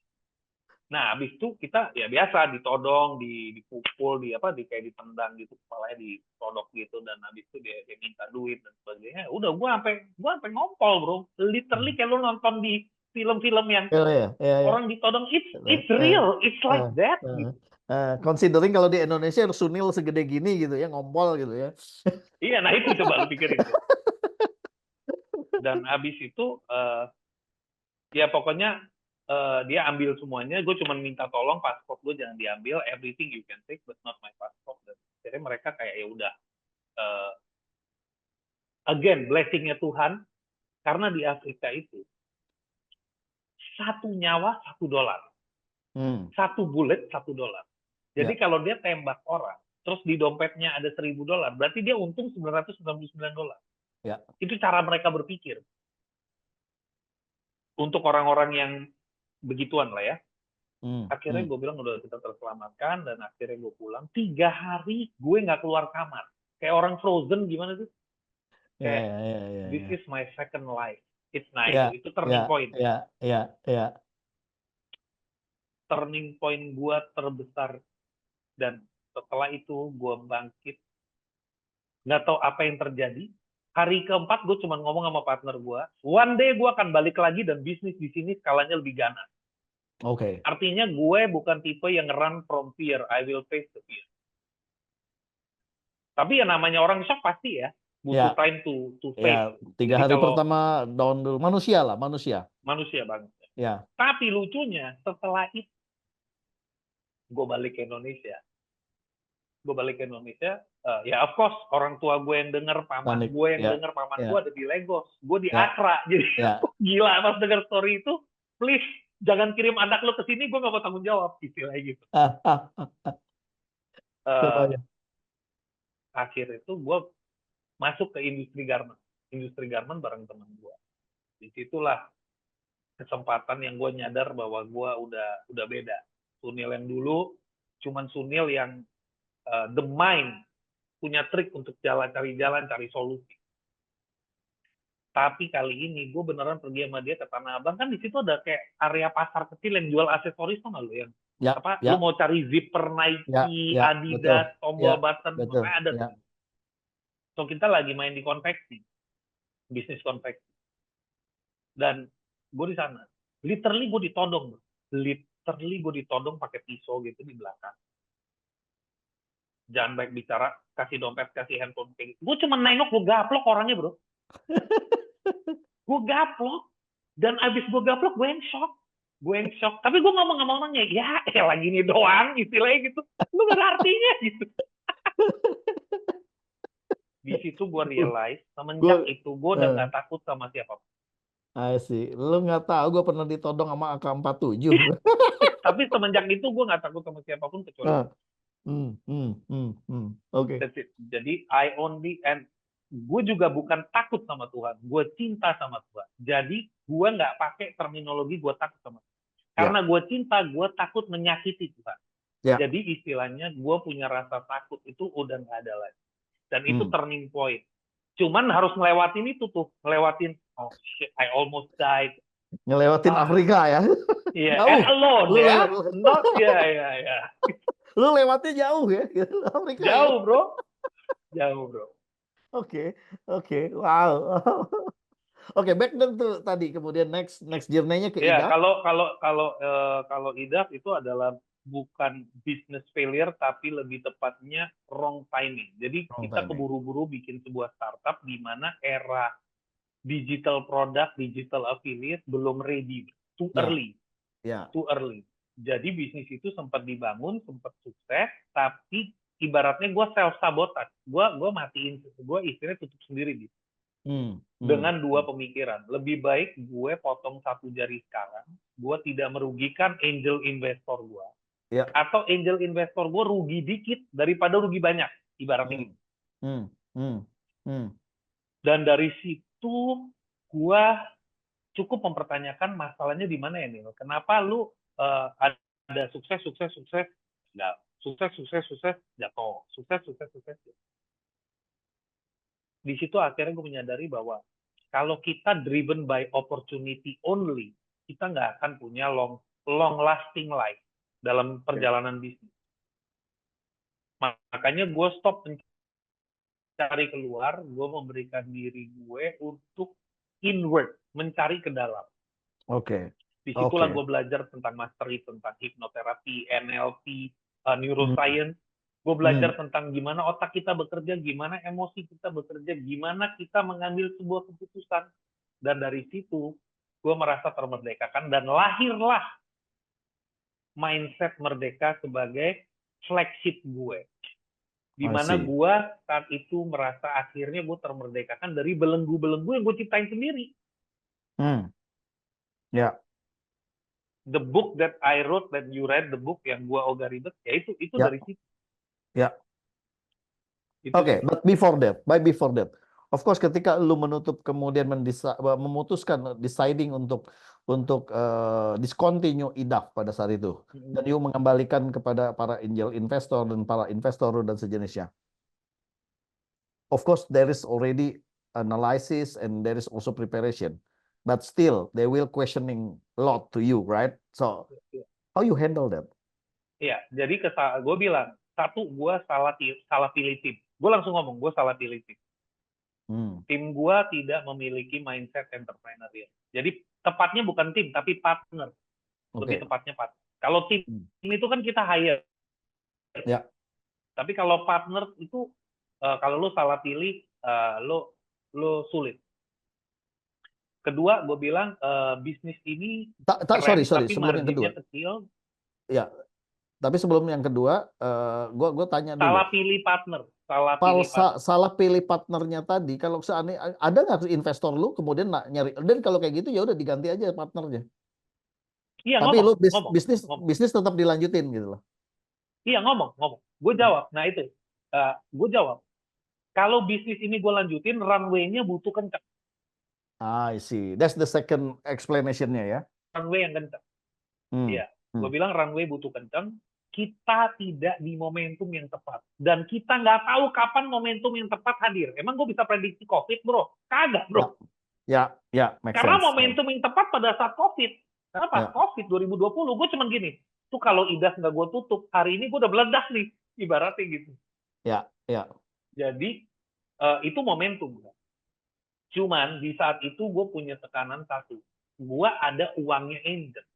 Nah, habis itu kita ya biasa ditodong, dipukul, kayak ditendang gitu, kepalanya ditodok gitu, dan habis itu dia minta duit dan sebagainya. Udah, gua sampai ngompol, bro. Literally kayak lu nonton di film-film yang orang ditodong, it's real, it's like that. Gitu. Considering kalau di Indonesia Sunil segede gini gitu ya, ngompol gitu ya. Iya, nah itu coba lu pikirin tuh. Dan habis itu ya pokoknya dia ambil semuanya. Gue cuma minta tolong paspor gue jangan diambil, everything you can take but not my passport. Dan akhirnya mereka kayak ya udah, again blessingnya Tuhan, karena di Afrika itu 1 nyawa $1, 1 bullet $1. Jadi kalau dia tembak orang, terus di dompetnya ada $1.000, berarti dia untung $999. Itu cara mereka berpikir. Untuk orang-orang yang begituan lah ya. Akhirnya gue bilang udah kita terselamatkan, dan akhirnya gue pulang. 3 hari gue nggak keluar kamar. Kayak orang Frozen gimana tuh? Kayak this is my second life. It's nice. Itu turning point. Turning point gue terbesar. Dan setelah itu gue bangkit nggak tahu apa yang terjadi. Hari keempat gue cuma ngomong sama partner gue, one day gue akan balik lagi dan bisnis di sini skalanya lebih ganas. Oke. Artinya gue bukan tipe yang run from fear, I will face the fear. Tapi ya namanya orang shock pasti ya, butuh Ya, time to ya, face. 3 Jadi hari kalau pertama down dulu. Manusia lah, manusia. manusia banget. Ya, Tapi lucunya setelah itu gue balik ke Indonesia. Ya of course orang tua gue yang denger, paman panik. gue yang Ya, denger, paman ya, gue ada di Lagos, gue di ya, Accra. Jadi ya. gila pas denger story itu, please jangan kirim anak lo ke sini, gue nggak mau tanggung jawab, istilahnya gitu. Kebayang. Akhir itu gue masuk ke industri garment bareng teman gue. Disitulah kesempatan yang gue nyadar bahwa gue udah beda. Sunil yang dulu cuman Sunil yang the mind, punya trik untuk cari jalan, cari solusi. Tapi kali ini gue beneran pergi sama dia ke Tanah Abang, kan di situ ada kayak area pasar kecil yang jual aksesoris, tuh nggak lo, yang Ya, apa? ya, Lu mau cari zipper ya, Nike, ya, betul. Adidas, Ya, tombol button, betul. pokoknya ada Ya. tuh. So kita lagi main di konveksi, bisnis konveksi. Dan gue di sana, literally gue ditodong, pakai pisau gitu di belakang. Jangan baik bicara, kasih dompet, kasih handphone. Gue cuma nengok, gue gaplok orangnya, bro. Gue gaplok. Dan abis gue gaplok, gue yang shock. Tapi gue ngomong sama orangnya, ya lagi ini doang, istilahnya gitu. Lu gak ada artinya, gitu. Di situ gue realize, semenjak itu gue udah gak takut sama siapapun. I see. Lu nggak tahu gue pernah ditodong sama AK-47. Tapi semenjak itu gue gak takut sama siapapun kecuali Oke. Jadi and gue juga bukan takut sama Tuhan, gue cinta sama Tuhan. Jadi gue nggak pakai terminologi gue takut sama Tuhan. Karena gue cinta, gue takut menyakiti Tuhan. Ya. Jadi istilahnya gue punya rasa takut itu udah nggak ada lagi. Dan itu turning point. Cuman harus ngelewatin itu tuh, oh shit, I almost died. Ngelewatin Afrika ya. Iya, and alone ya. Not ya. Lu lewatnya jauh ya, Afrika. Jauh, bro. Oke. Wow. Oke, back then tuh tadi, kemudian next journey-nya ke Ya, IDAF. kalau IDAF itu adalah bukan business failure, tapi lebih tepatnya wrong timing. Jadi kita keburu-buru bikin sebuah startup di mana era digital product, digital affiliate belum ready, too early. Jadi bisnis itu sempat dibangun, sempat sukses, tapi ibaratnya gue self sabotage, gue matiin, gue istilahnya tutup sendiri gitu. Dengan dua pemikiran, lebih baik gue potong satu jari sekarang, gue tidak merugikan angel investor gue, atau angel investor gue rugi dikit daripada rugi banyak, ibaratnya. Dan dari situ gue cukup mempertanyakan masalahnya di mana ya nih? Kenapa lu ada sukses nggak, sukses jatuh, sukses. Di situ akhirnya gue menyadari bahwa kalau kita driven by opportunity only, kita nggak akan punya long lasting life dalam perjalanan bisnis. Makanya gue stop mencari keluar, gue memberikan diri gue untuk inward, mencari ke dalam. Disitulah gue belajar tentang mastery, tentang hipnoterapi, NLP, neuroscience. Gue belajar tentang gimana otak kita bekerja, gimana emosi kita bekerja, gimana kita mengambil sebuah keputusan. Dan dari situ, gue merasa termerdekakan dan lahirlah mindset merdeka sebagai flagship gue. Dimana gue saat itu merasa akhirnya gue termerdekakan dari belenggu-belenggu yang gue ciptain sendiri. The book that I wrote, that you read, the book yang gue ogah ribet, ya itu dari situ. Oke, but before that, of course, ketika lu menutup kemudian memutuskan deciding untuk discontinue IDAF pada saat itu, dan you mengembalikan kepada para angel investor dan para investor dan sejenisnya. Of course, there is already analysis and there is also preparation, but still they will questioning a lot to you, right? So, how you handle that? Iya, jadi gue bilang, satu, gue salah pilih tim. Gue langsung ngomong, gue salah pilih tim. Hmm. Tim gue tidak memiliki mindset entrepreneurial. Jadi tepatnya bukan tim, tapi partner. Lebih Oke. tepatnya partner. Kalau tim Hmm. itu kan kita hire. Ya. Tapi kalau partner itu, kalau lo salah pilih, lo sulit. Kedua, gue bilang bisnis ini Sorry, keren, tapi sebelum yang kedua. marginnya kecil. Ya, tapi sebelum yang kedua, gue tanya dulu. Salah pilih partner. Salah pilih partner. Salah pilih partnernya tadi. Kalau seandainya ada nggak investor lu kemudian nyari, dan kalau kayak gitu ya udah diganti aja partnernya. Iya, Tapi lu ngomong. bisnis tetap dilanjutin gitu loh. Iya, ngomong. Gue jawab. Nah itu, gue jawab. Kalau bisnis ini gue lanjutin, runway-nya butuh kencang. I see. That's the second explanation-nya ya. Runway yang kencang. Iya. Gue bilang runway butuh kencang. Kita tidak di momentum yang tepat. Dan kita nggak tahu kapan momentum yang tepat hadir. Emang gue bisa prediksi COVID, bro? Kagak, bro. Ya, make Karena sense. momentum yang tepat pada saat COVID. Karena pas COVID 2020, gue cuman gini. Tuh kalau IDAS nggak gue tutup, hari ini gue udah meledak nih. Ibaratnya gitu. Ya. Jadi, itu momentum. Cuman di saat itu gue punya tekanan satu. Gue ada uangnya angel.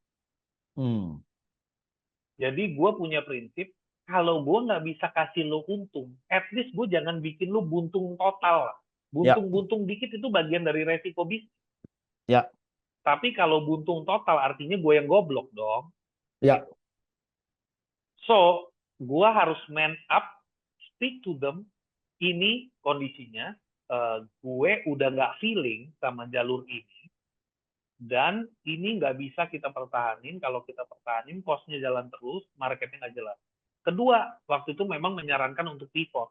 Jadi gue punya prinsip, kalau gue nggak bisa kasih lo untung, at least gue jangan bikin lo buntung total. Buntung-buntung dikit itu bagian dari resiko bisnis. Ya. Tapi kalau buntung total artinya gue yang goblok dong. Ya. So, gue harus man up, speak to them. Ini kondisinya, gue udah nggak feeling sama jalur ini. Dan ini nggak bisa kita pertahanin. Kalau kita pertahanin, cost-nya jalan terus, marketnya nggak jelas. Kedua, waktu itu memang menyarankan untuk pivot.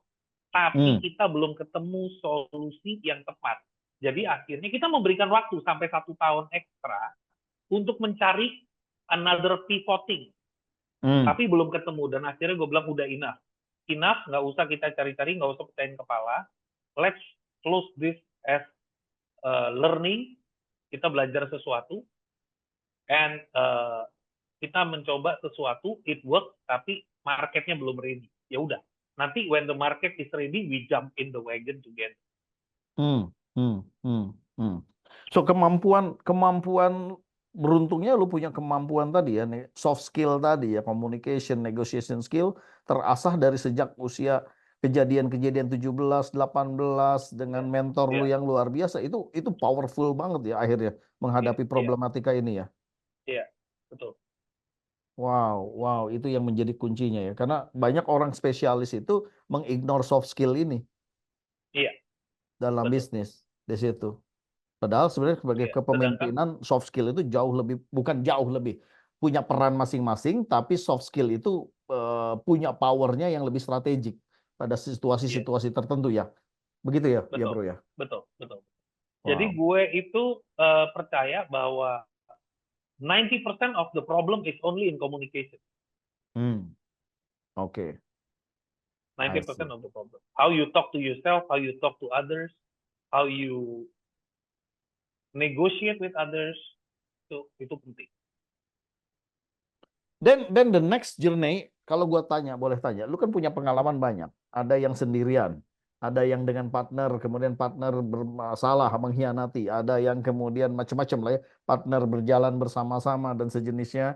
Tapi kita belum ketemu solusi yang tepat. Jadi akhirnya kita memberikan waktu sampai 1 tahun ekstra untuk mencari another pivoting. Tapi belum ketemu. Dan akhirnya gue bilang udah enough. Enough, nggak usah kita cari-cari, nggak usah pecahin kepala. Let's close this as learning. Kita belajar sesuatu, and kita mencoba sesuatu, it works, tapi marketnya belum ready. Ya udah, nanti when the market is ready, we jump in the wagon together. So kemampuan beruntungnya lu punya kemampuan tadi ya, nih soft skill tadi ya, communication, negotiation skill terasah dari sejak usia kejadian-kejadian 17, 18 dengan mentor lu yang luar biasa. Itu powerful banget ya akhirnya menghadapi problematika ini ya. Iya, betul. Wow, itu yang menjadi kuncinya ya. Karena banyak orang spesialis itu mengignore soft skill ini. Iya. Dalam bisnis di situ. Padahal sebenarnya sebagai kepemimpinan soft skill itu bukan jauh lebih punya peran masing-masing, tapi soft skill itu punya powernya yang lebih strategik pada situasi-situasi tertentu ya. Begitu ya, ya bro ya. Betul. Jadi gue itu percaya bahwa 90% of the problem is only in communication. Oke. 90% of the problem. How you talk to yourself, how you talk to others, how you negotiate with others, itu penting. Then the next journey, kalau gue boleh tanya, lu kan punya pengalaman banyak. Ada yang sendirian, ada yang dengan partner, kemudian partner bermasalah, mengkhianati, ada yang kemudian macam-macam lah ya, partner berjalan bersama-sama dan sejenisnya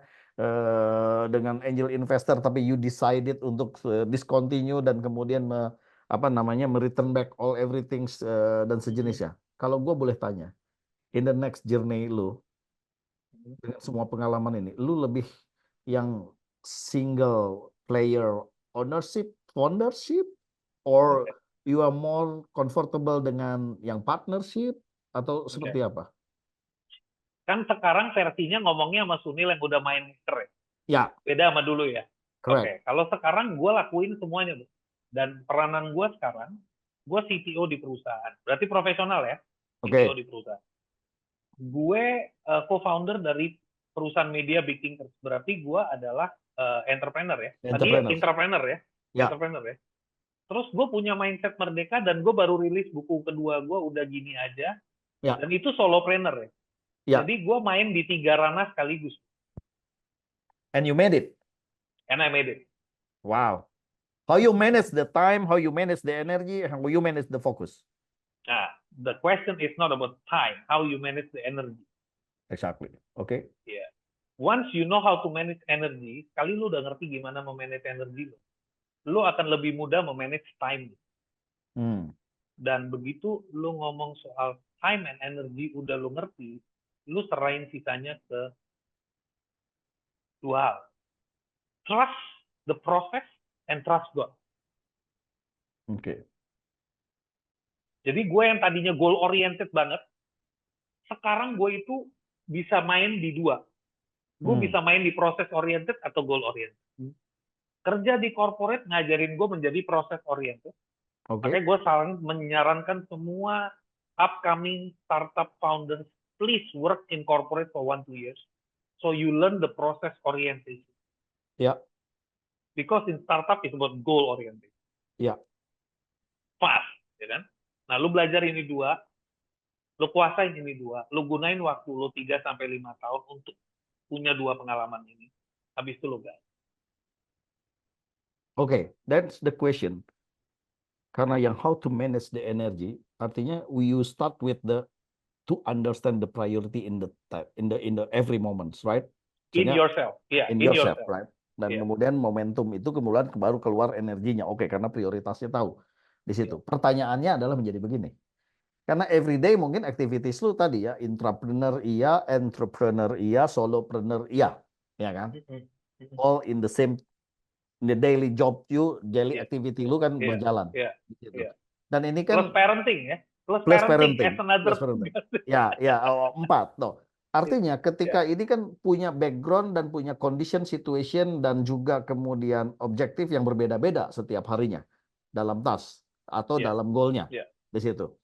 dengan angel investor, tapi you decided untuk discontinue dan kemudian return back all everything dan sejenisnya. Kalau gue boleh tanya, in the next journey lu, dengan semua pengalaman ini, lu lebih yang single player ownership, foundership, or you are more comfortable dengan yang partnership, atau seperti apa? Kan sekarang versinya ngomongnya sama Sunil yang udah main Mixer ya? Ya. Beda sama dulu ya? Correct. Kalau sekarang gue lakuin semuanya. Dan peranan gue sekarang, gue CTO di perusahaan. Berarti profesional ya? CTO di perusahaan. Gue co-founder dari perusahaan media Big Thinkers. Berarti gue adalah entrepreneur ya. Tadi entrepreneur ya. Entrepreneur ya. Terus gue punya mindset merdeka dan gue baru rilis buku kedua gue udah gini aja. Dan itu solopreneur ya. Jadi gue main di 3 ranah sekaligus. And you made it. And I made it. Wow. How you manage the time, how you manage the energy, how you manage the focus. The question is not about time, how you manage the energy. Exactly. Okay. Yeah. Once you know how to manage energy, sekali lu udah ngerti gimana memanage energi lu akan lebih mudah memanage time. Dan begitu lu ngomong soal time and energy udah lu ngerti, lu serahin sisanya ke dua hal. Trust the process and trust God. Okay. Jadi gue yang tadinya goal oriented banget, sekarang gue itu bisa main di dua. Gue bisa main di proses oriented atau goal oriented. Kerja di corporate ngajarin gue menjadi proses oriented. Makanya gue menyarankan semua upcoming startup founders, please work in corporate for 1-2 years. So you learn the process orientation. Yeah. Because in startup it's about goal oriented. Yeah. Fast, ya kan? Nah, lu belajar ini dua, lu kuasain ini dua, lu gunain waktu lu 3-5 tahun untuk punya dua pengalaman ini. Habis itu lu gas. Okay, that's the question. Karena yang how to manage the energy, artinya you start with the to understand the priority in the every moments, right? In yourself, yeah. In yourself, right? Dan kemudian momentum itu kemudian baru keluar energinya. Oke, karena prioritasnya tahu di situ. Pertanyaannya adalah menjadi begini. Karena everyday mungkin activities lu tadi ya, intrapreneur iya, entrepreneur iya, solopreneur iya, ya kan? All in the same the daily job you, daily activity lu kan berjalan. Gitu. Dan ini kan plus parenting ya. Plus parenting as another. Ya, 4. No. Artinya ketika ini kan punya background dan punya condition, situation dan juga kemudian objektif yang berbeda-beda setiap harinya dalam task atau dalam goalnya di situ.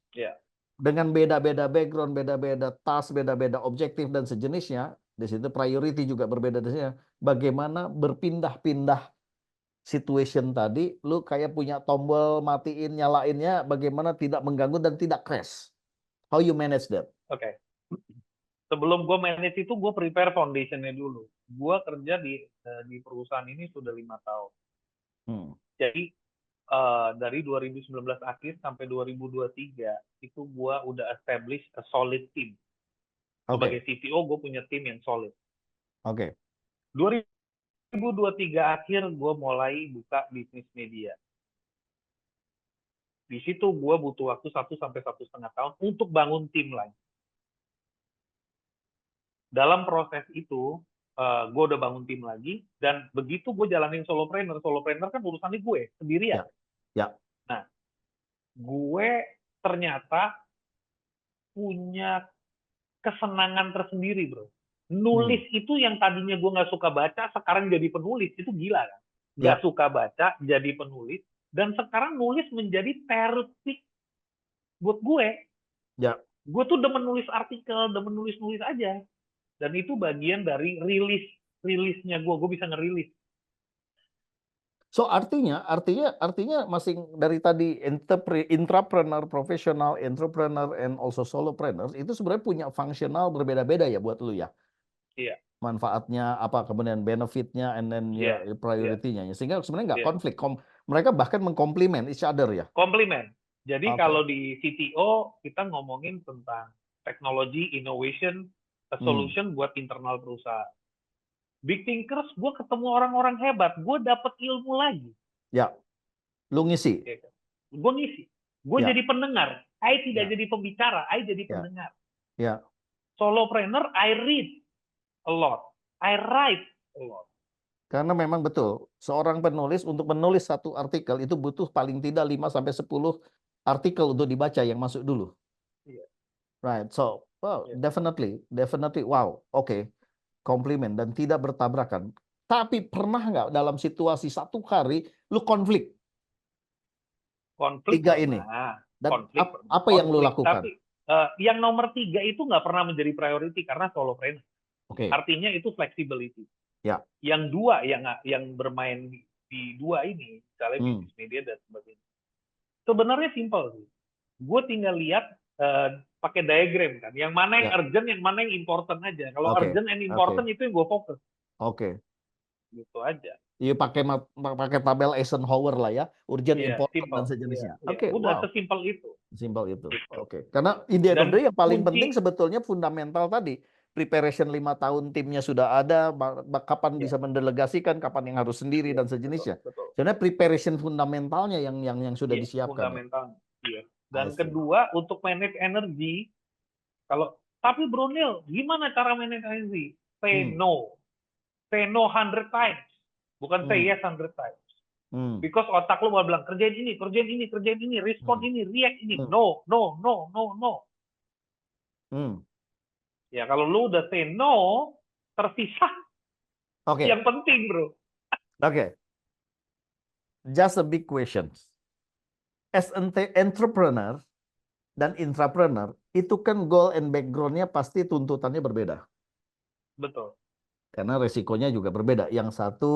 Dengan beda-beda background, beda-beda task, beda-beda objektif dan sejenisnya, di situ priority juga berbeda di sini. Bagaimana berpindah-pindah situation tadi, lu kayak punya tombol matiin, nyalainnya, bagaimana tidak mengganggu dan tidak crash. How you manage that? Oke. Sebelum gue manage itu, gue prepare foundationnya dulu. Gue kerja di perusahaan ini sudah 5 tahun. Jadi dari 2019 akhir sampai 2023 itu gue udah establish a solid team. Sebagai CTO, gue punya tim yang solid. 2023 akhir gue mulai buka bisnis media. Di situ gue butuh waktu 1 sampai 1,5 tahun untuk bangun tim lagi. Dalam proses itu, gue udah bangun tim lagi, dan begitu gue jalanin solopreneur kan urusannya gue sendirian. Nah, gue ternyata punya kesenangan tersendiri, bro. Nulis itu yang tadinya gue nggak suka baca, sekarang jadi penulis. Itu gila kan? Nggak suka baca, jadi penulis. Dan sekarang nulis menjadi terapi buat gue. Gue tuh demen nulis artikel, demen nulis-nulis aja. Dan itu bagian dari rilisnya gue bisa ngerilis. So artinya masing dari tadi intrapreneur, profesional, entrepreneur, and also solopreneur itu sebenarnya punya fungsional berbeda-beda ya buat lu ya. Iya. Manfaatnya apa, kemudian benefitnya, and then priority-nya. Sehingga sebenarnya nggak konflik. Mereka bahkan mengkomplement each other ya. Komplement. Jadi kalau di CTO kita ngomongin tentang teknologi, innovation, solution buat internal perusahaan. Big thinkers, gue ketemu orang-orang hebat, gue dapet ilmu lagi. Ya, lu ngisi. Gue ngisi. Gue jadi pendengar. I tidak jadi pembicara, I jadi pendengar. Solopreneur, I read a lot. I write a lot. Karena memang betul, seorang penulis untuk menulis satu artikel itu butuh paling tidak 5-10 artikel untuk dibaca yang masuk dulu. Right, so definitely, wow, komplimen dan tidak bertabrakan. Tapi pernah nggak dalam situasi satu hari lu konflik? Konflik 3 ini. Dan apa yang lu lakukan? Tapi yang nomor 3 itu nggak pernah menjadi priority karena solopreneur. Artinya itu flexibility. Yang 2 yang bermain di 2 ini, misalnya bisnis media dan sebagainya. Sebenarnya simpel sih. Gue tinggal lihat pakai diagram kan, yang mana yang urgent, yang mana yang important aja. Kalau urgent and important itu yang gue fokus. Gitu aja. Iya pakai tabel Eisenhower lah ya, urgent, Iya, important dan simple. Iya, sejenisnya. iya. Oke, Udah wow, sesimpel itu. simpel itu. Gitu. Oke, karena in the end of the Dan day yang paling penting kunci, sebetulnya fundamental tadi. Preparation 5 tahun timnya sudah ada, kapan ya, bisa mendelegasikan, kapan yang harus sendiri ya, dan betul, sejenisnya. betul. Sebenarnya preparation fundamentalnya yang sudah Iya, disiapkan ya. fundamental. Iya. I Dan see. kedua, untuk manage energi, tapi Bro Nil, gimana cara manage energi? Say Hmm, no. Say no 100 times. Bukan say hmm, yes 100 times. hmm, Because otak lu mau bilang, kerjain ini, kerjain ini, kerjain ini, respon hmm, ini, react ini. hmm, No, no, no, no, no. hmm. Ya, kalau lu udah say no, tersisa Oke, yang penting, Bro. oke. Just a big question. As an entrepreneur dan intrapreneur, itu kan goal and background-nya pasti tuntutannya berbeda. Betul. Karena resikonya juga berbeda. Yang satu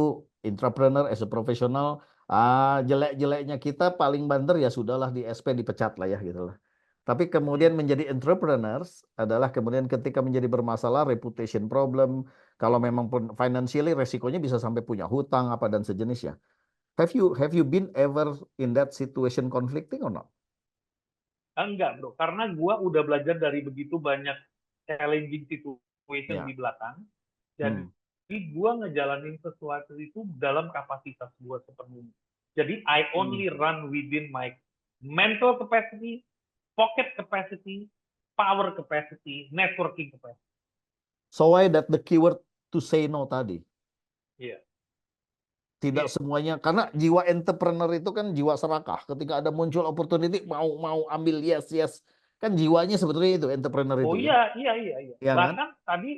intrapreneur as a profesional, jelek-jeleknya kita paling banter ya sudahlah di SP dipecat lah ya gitu lah. Tapi kemudian menjadi entrepreneurs adalah kemudian ketika menjadi bermasalah reputation problem, kalau memang financially resikonya bisa sampai punya hutang apa dan sejenisnya. Have you been ever in that situation conflicting or not? Enggak, Bro. Karena gua udah belajar dari begitu banyak challenging situation Ya. di belakang. Hmm. Jadi gue ngejalanin sesuatu itu dalam kapasitas gue sepenuhnya. Jadi I only run within my mental capacity, pocket capacity, power capacity, networking capacity. So why that the keyword to say no tadi? Iya. Tidak Iya. semuanya, karena jiwa entrepreneur itu kan jiwa serakah. Ketika ada muncul opportunity, mau ambil, yes. Kan jiwanya sebetulnya itu entrepreneur Oh itu ya. iya. Ya kan? Bahkan tadi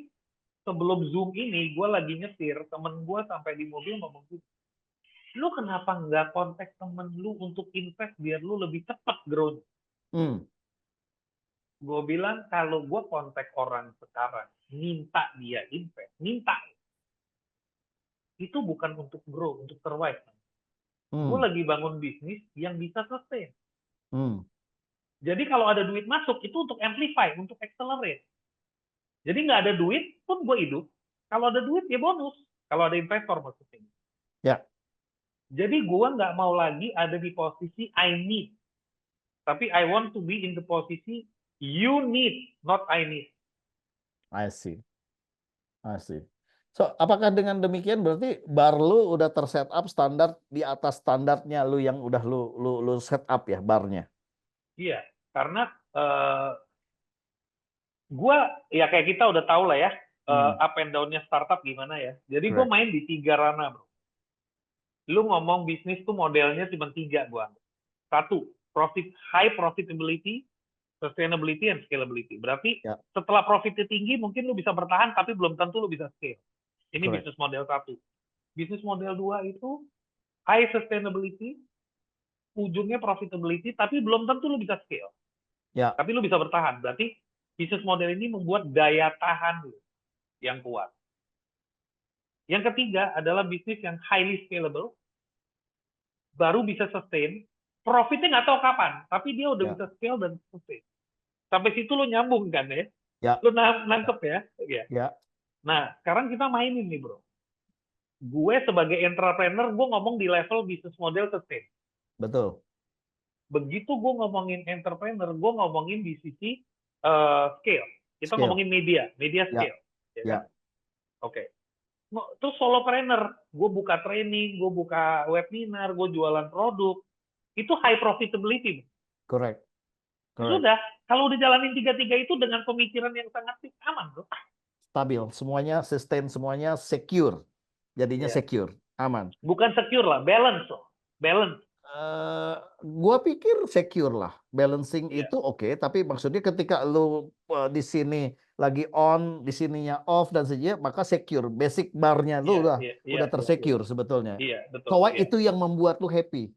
sebelum Zoom ini, gue lagi nyetir, temen gue sampai di mobil ngomong gitu, lu kenapa nggak kontak temen lu untuk invest biar lu lebih cepat growth? Hmm. Gue bilang kalau gue kontak orang sekarang, minta dia invest, itu bukan untuk grow, untuk survive. Gue Hmm. lagi bangun bisnis yang bisa sustain. Hmm. Jadi kalau ada duit masuk, itu untuk amplify, untuk accelerate. Jadi nggak ada duit pun gue hidup. Kalau ada duit ya bonus. Kalau ada investor maksudnya. Ya. Jadi gue nggak mau lagi ada di posisi I need. Tapi I want to be in the posisi you need, not I need. I see. So, apakah dengan demikian berarti bar lu udah terset up standar di atas standarnya lu yang udah lu set up ya barnya? Iya, karena gue ya kayak kita udah tahu lah ya up and down-nya startup gimana ya. Jadi gue main di 3 ranah, Bro. Lu ngomong bisnis tuh modelnya cuma 3 gue. 1, high profitability, sustainability, and scalability. Berarti setelah profitnya tinggi mungkin lu bisa bertahan tapi belum tentu lu bisa scale. Ini bisnis model 1. Bisnis model 2 itu high sustainability, ujungnya profitability, tapi belum tentu lu bisa scale. Ya. Tapi lu bisa bertahan. Berarti bisnis model ini membuat daya tahan lu yang kuat. Yang ketiga adalah bisnis yang highly scalable, baru bisa sustain, profitnya nggak tahu kapan, tapi dia udah bisa scale dan sustain. Sampai situ lo nyambung kan ya? Lo nangkep ya? Ya. Nah, sekarang kita mainin nih, Bro. Gue sebagai entrepreneur, gue ngomong di level bisnis model sustain. Betul. Begitu gue ngomongin entrepreneur, gue ngomongin di sisi scale. Kita ngomongin media scale. Ya kan? Oke. Terus solopreneur, gue buka training, gue buka webinar, gue jualan produk, itu high profitability. Correct. Sudah, kalau udah jalanin 3-3 itu dengan pemikiran yang sangat aman, Bro. Stabil, semuanya sustain, semuanya secure. Jadinya secure, aman. Bukan secure lah, balance loh. Balance. Gua pikir secure lah, balancing itu oke, tapi maksudnya ketika lu di sini lagi on, di sininya off dan sebagainya, maka secure, basic barnya lu udah tersecure sebetulnya. Iya, betul. Soalnya itu yang membuat lu happy.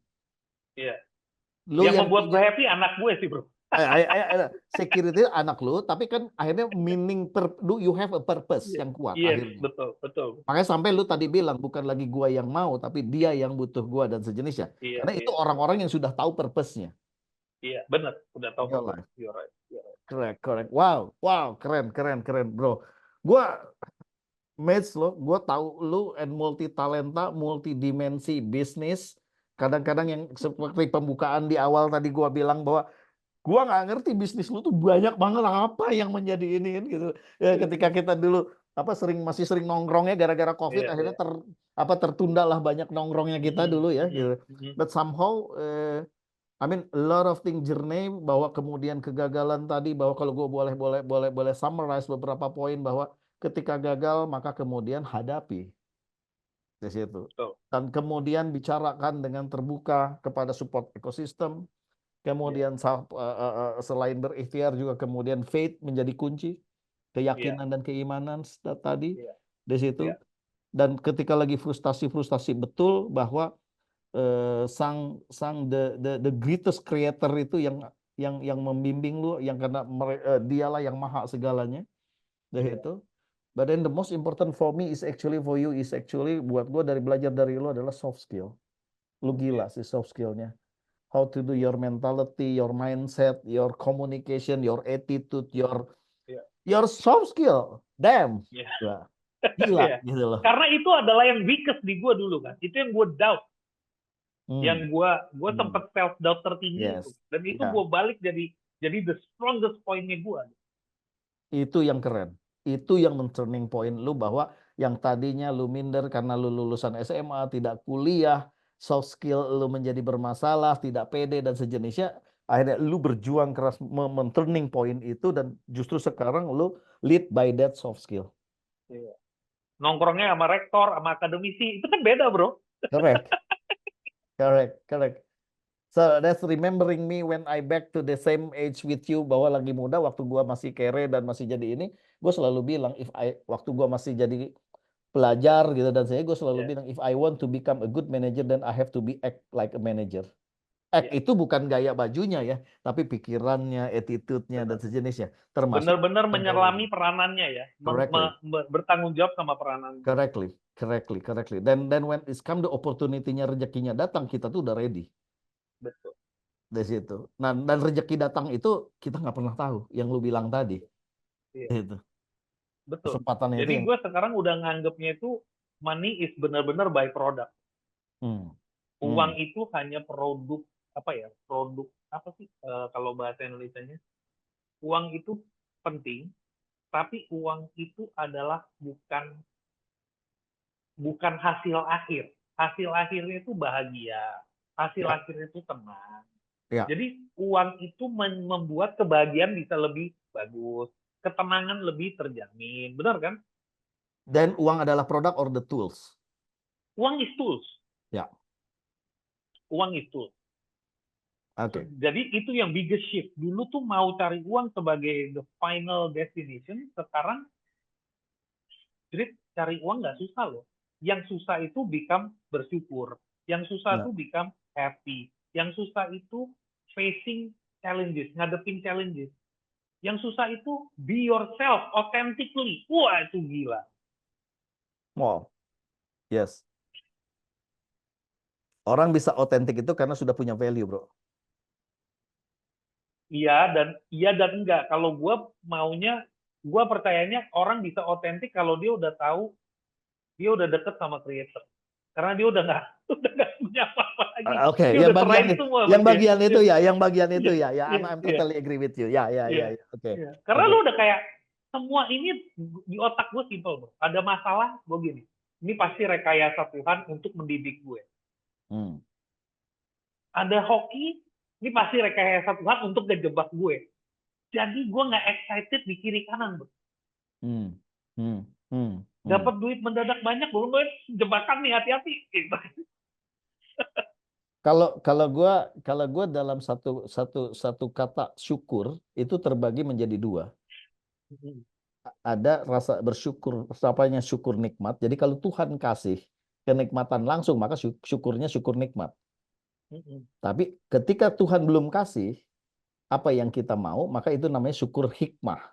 Iya. Lu yang membuat gue happy anak gue sih, Bro. Security anak lu, tapi kan akhirnya you have a purpose yang kuat akhirnya. Betul. Makanya sampai lu tadi bilang bukan lagi gua yang mau, tapi dia yang butuh gua dan sejenisnya. Karena itu orang-orang yang sudah tahu purpose-nya. Iya, benar. Udah tahu purpose. You're right. Correct. Wow, keren, bro. Gua match lo, gue tahu lu and multi talenta, multi dimensi bisnis. Kadang-kadang yang seperti pembukaan di awal tadi gue bilang bahwa gue nggak ngerti bisnis lu tuh banyak banget apa yang menjadi ini kan gitu. Ya, ketika kita dulu masih sering nongkrongnya gara-gara COVID Iya, akhirnya iya. tertunda lah banyak nongkrongnya kita dulu ya gitu. But somehow I mean a lot of thing journey bahwa kemudian kegagalan tadi bahwa kalau gue boleh summarize beberapa poin bahwa ketika gagal maka kemudian hadapi di situ. Betul. Dan kemudian bicarakan dengan terbuka kepada support ekosistem. Kemudian selain berikhtiar juga kemudian faith menjadi kunci, keyakinan dan keimanan tadi Iya. di situ. Iya. Dan ketika lagi frustasi betul bahwa the greatest creator itu yang membimbing lu, yang karena dialah yang maha segalanya dari Iya. itu. But then the most important for me is actually for you is actually buat gue dari belajar dari lu adalah soft skill. Lu gila sih soft skillnya. How to do your mentality, your mindset, your communication, your attitude, your soft skill. Damn. Iya. Wah, gila Iya. gitu loh. Karena itu adalah yang weakest di gue dulu kan. Itu yang gue doubt. Yang gue sempat self doubt tertinggi itu. Yes. Dan itu Ya. gue balik jadi the strongest point-nya gue. Itu yang keren. Itu yang turning point lu bahwa yang tadinya lu minder karena lu lulusan SMA, tidak kuliah, soft skill lu menjadi bermasalah, tidak pede dan sejenisnya, akhirnya lu berjuang keras turning point itu dan justru sekarang lu lead by that soft skill. Iya. Nongkrongnya sama rektor, sama akademisi, itu kan beda bro. Correct. Correct. So that's remembering me when I back to the same age with you, bahwa lagi muda waktu gua masih kere dan masih jadi ini, gue selalu bilang waktu gua masih jadi pelajar gitu dan gue selalu bilang if I want to become a good manager then I have to be act like a manager. Act itu bukan gaya bajunya ya, tapi pikirannya, attitude-nya dan sejenisnya. Termasuk benar-benar menyelami peranannya ya, bertanggung jawab sama peranannya. Correctly. Then when it's come the opportunity-nya, rezekinya datang, kita tuh udah ready. Betul. Dari situ. Nah, dan rezeki datang itu kita nggak pernah tahu. Yang lu bilang tadi. Iya. Itu. Betul. Kesempatan Jadi itu gue sekarang udah nganggapnya itu money is benar-benar by product. Uang itu hanya produk Produk apa sih kalau bahasa Indonesianya? Uang itu penting, tapi uang itu adalah bukan hasil akhir. Hasil akhirnya itu bahagia. Hasil akhirnya itu tenang. Ya. Jadi uang itu membuat kebahagiaan bisa lebih bagus, ketenangan lebih terjamin, benar kan? Dan uang adalah produk or the tools? Uang is tools. Ya. Uang is tools. Oke. Jadi itu yang biggest shift. Dulu tuh mau cari uang sebagai the final destination, sekarang cari uang nggak susah loh. Yang susah itu become bersyukur. Yang susah itu become happy. Yang susah itu facing challenges, ngadepin challenges. Yang susah itu be yourself, authentically. Wah, itu gila. Wow. Yes. Orang bisa otentik itu karena sudah punya value, bro. Iya dan enggak. Kalau gue percayanya orang bisa otentik kalau dia udah tahu, dia udah deket sama creator. Karena dia udah nggak punya apa-apa lagi. Oke, yang bagian itu ya. I'm totally agree with you. Ya. Oke. Karena lu udah kayak semua ini di otak gue simple, bro. Ada masalah, gue gini. Ini pasti rekayasa Tuhan untuk mendidik gue. Ada hoki, ini pasti rekayasa Tuhan untuk ngejebak gue. Jadi gue nggak excited di kiri kanan, bro. Dapat duit mendadak banyak, belum jebakan nih, hati-hati. Kalau gue dalam satu kata syukur itu terbagi menjadi dua. Ada rasa bersyukur, apanya syukur nikmat. Jadi kalau Tuhan kasih kenikmatan langsung, maka syukurnya syukur nikmat. Tapi ketika Tuhan belum kasih apa yang kita mau, maka itu namanya syukur hikmah.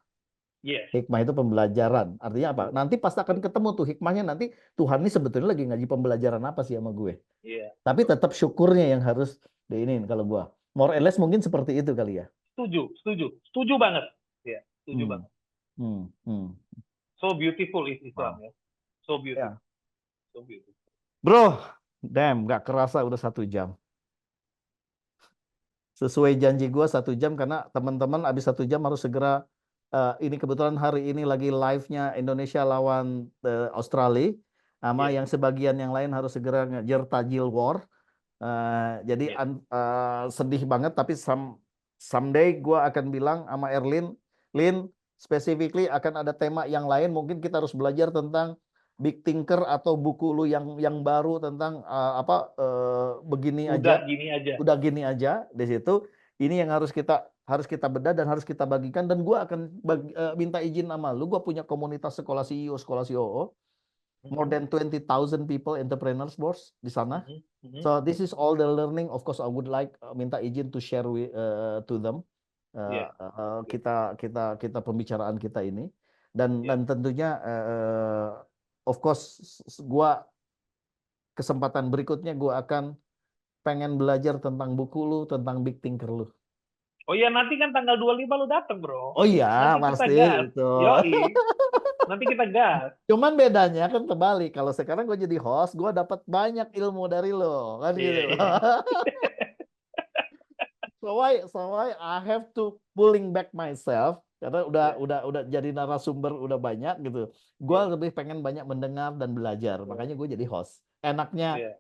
Hikmah itu pembelajaran. Artinya apa? Nanti pasti akan ketemu tuh hikmahnya. Nanti Tuhan ini sebetulnya lagi ngaji pembelajaran apa sih sama gue. Tapi tetap syukurnya yang harus diinin kalau gue. More or less mungkin seperti itu kali ya. Setuju banget. Ya, setuju banget. So beautiful is Islam ya. So Ya. beautiful. So beautiful. Bro, damn, nggak kerasa udah 1 jam. Sesuai janji gue 1 jam karena teman-teman abis 1 jam harus segera. Ini kebetulan hari ini lagi live-nya Indonesia lawan Australia, sama Yes. yang sebagian yang lain harus segera ngejar Tajil War. Jadi Yes. sedih banget, tapi someday gue akan bilang sama Erlin, Lin, specifically akan ada tema yang lain. Mungkin kita harus belajar tentang Big Thinker atau buku lu yang baru tentang begini aja. Udah gini aja. Udah gini aja di situ. Ini yang harus kita bedah dan harus kita bagikan. Dan gue akan minta izin sama lu. Gue punya komunitas sekolah CEO, sekolah COO. More than 20,000 people entrepreneurs boss di sana. So this is all the learning. Of course, I would like minta izin to share to them. Yeah. Kita pembicaraan kita ini dan tentunya of course gua kesempatan berikutnya gua akan pengen belajar tentang buku lu, tentang Big Thinker lu. Oh iya, nanti kan tanggal 25 lu dateng, bro. Oh iya, Nanti kita pasti gas. itu. Yoi. Nanti kita gas. Cuman bedanya kan terbalik. Kalau sekarang gue jadi host, gue dapat banyak ilmu dari lo, kan Iya, gitu. iya. So why I have to pulling back myself karena udah jadi narasumber udah banyak gitu. Gue lebih pengen banyak mendengar dan belajar. Makanya gue jadi host. Enaknya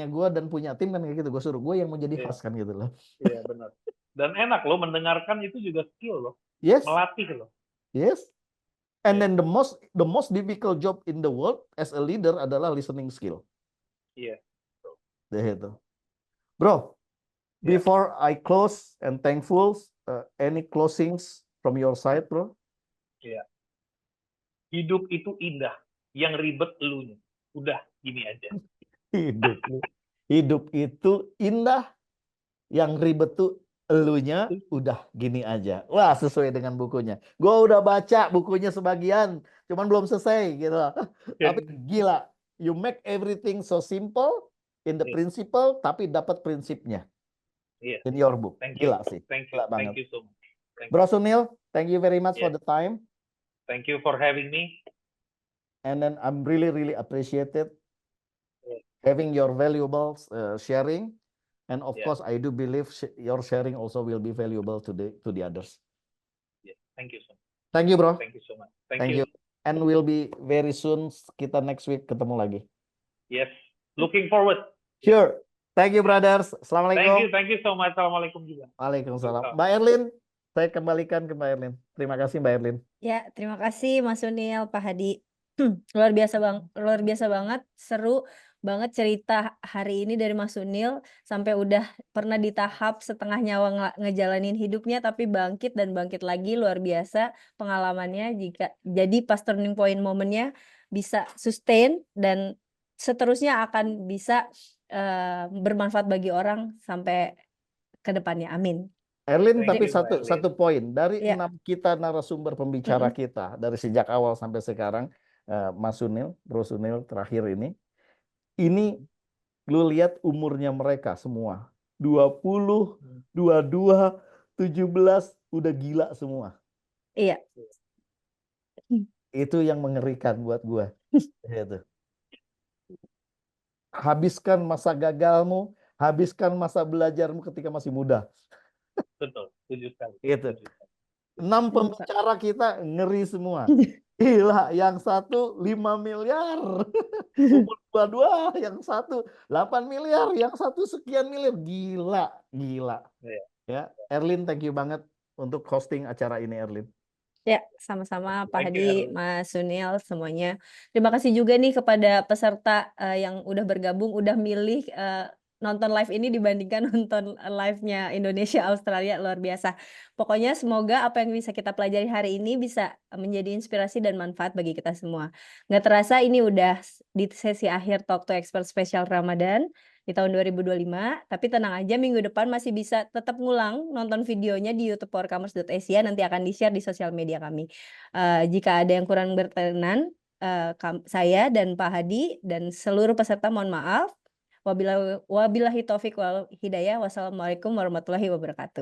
gue dan punya tim kan kayak gitu. Gue suruh gue yang mau jadi host kan gitu loh. Iya, benar. Dan enak loh, mendengarkan itu juga skill loh. Yes. Melatih loh. Yes. And then the most difficult job in the world as a leader adalah listening skill. Iya. Itu. Bro, before I close and thankful, any closings from your side, bro? Iya. Hidup itu indah, yang ribet elunya. Udah gini aja. Hidup itu indah, yang ribet tuh elunya. Udah gini aja. Wah, sesuai dengan bukunya. Gue udah baca bukunya sebagian, cuman belum selesai gitu. Tapi gila, you make everything so simple in the principle, tapi dapat prinsipnya. In your book. Gila sih. Thank you. Gila banget. Thank you so much. Bro Sunil, thank you very much for the time. Thank you for having me. And then I'm really, really appreciated having your valuable sharing. And of course, I do believe your sharing also will be valuable to the others. Thank you so much. Thank you, bro. Thank you so much. Thank you. And we'll be very soon. Kita next week ketemu lagi. Yes. Looking forward. Sure. Thank you, brothers. Assalamualaikum. Thank you so much. Assalamualaikum juga. Waalaikumsalam. Mbak Erlin, saya kembalikan ke Mbak Erlin. Terima kasih, Mbak Erlin. Ya, terima kasih Mas Sunil, Pak Hadi. Luar biasa banget, seru banget cerita hari ini dari Mas Sunil sampai udah pernah di tahap setengah nyawa ngejalanin hidupnya tapi bangkit dan bangkit lagi, luar biasa pengalamannya. Jadi pas turning point momennya bisa sustain dan seterusnya akan bisa bermanfaat bagi orang sampai ke depannya. Amin. Erlin, tapi Erlin. satu poin dari 6 kita narasumber pembicara kita dari sejak awal sampai sekarang, Mas Sunil, Bro Sunil terakhir ini lu lihat umurnya mereka semua 20, 22, 17 udah gila semua. Iya. Itu yang mengerikan buat gua. Gitu. Habiskan masa gagalmu, habiskan masa belajarmu ketika masih muda. Betul, setuju sekali. Gitu. 6 pembicara kita ngeri semua. Gila, yang satu 5 miliar. Umur 22, yang satu 8 miliar, yang satu sekian miliar. Gila. Ya, Erlin, thank you banget untuk hosting acara ini, Erlin. Ya, sama-sama Pak Hadi, Mas Sunil, semuanya. Terima kasih juga nih kepada peserta yang udah bergabung, udah milih nonton live ini dibandingkan nonton live-nya Indonesia Australia, luar biasa. Pokoknya semoga apa yang bisa kita pelajari hari ini bisa menjadi inspirasi dan manfaat bagi kita semua. Nggak terasa ini udah di sesi akhir Talk to Expert spesial Ramadan di tahun 2025, tapi tenang aja minggu depan masih bisa tetap ngulang nonton videonya di YouTube powercommerce.asia, nanti akan di-share di sosial media kami. Jika ada yang kurang berkenan, saya dan Pak Hadi dan seluruh peserta mohon maaf. Wabillahi taufik wal hidayah. Wassalamualaikum warahmatullahi wabarakatuh.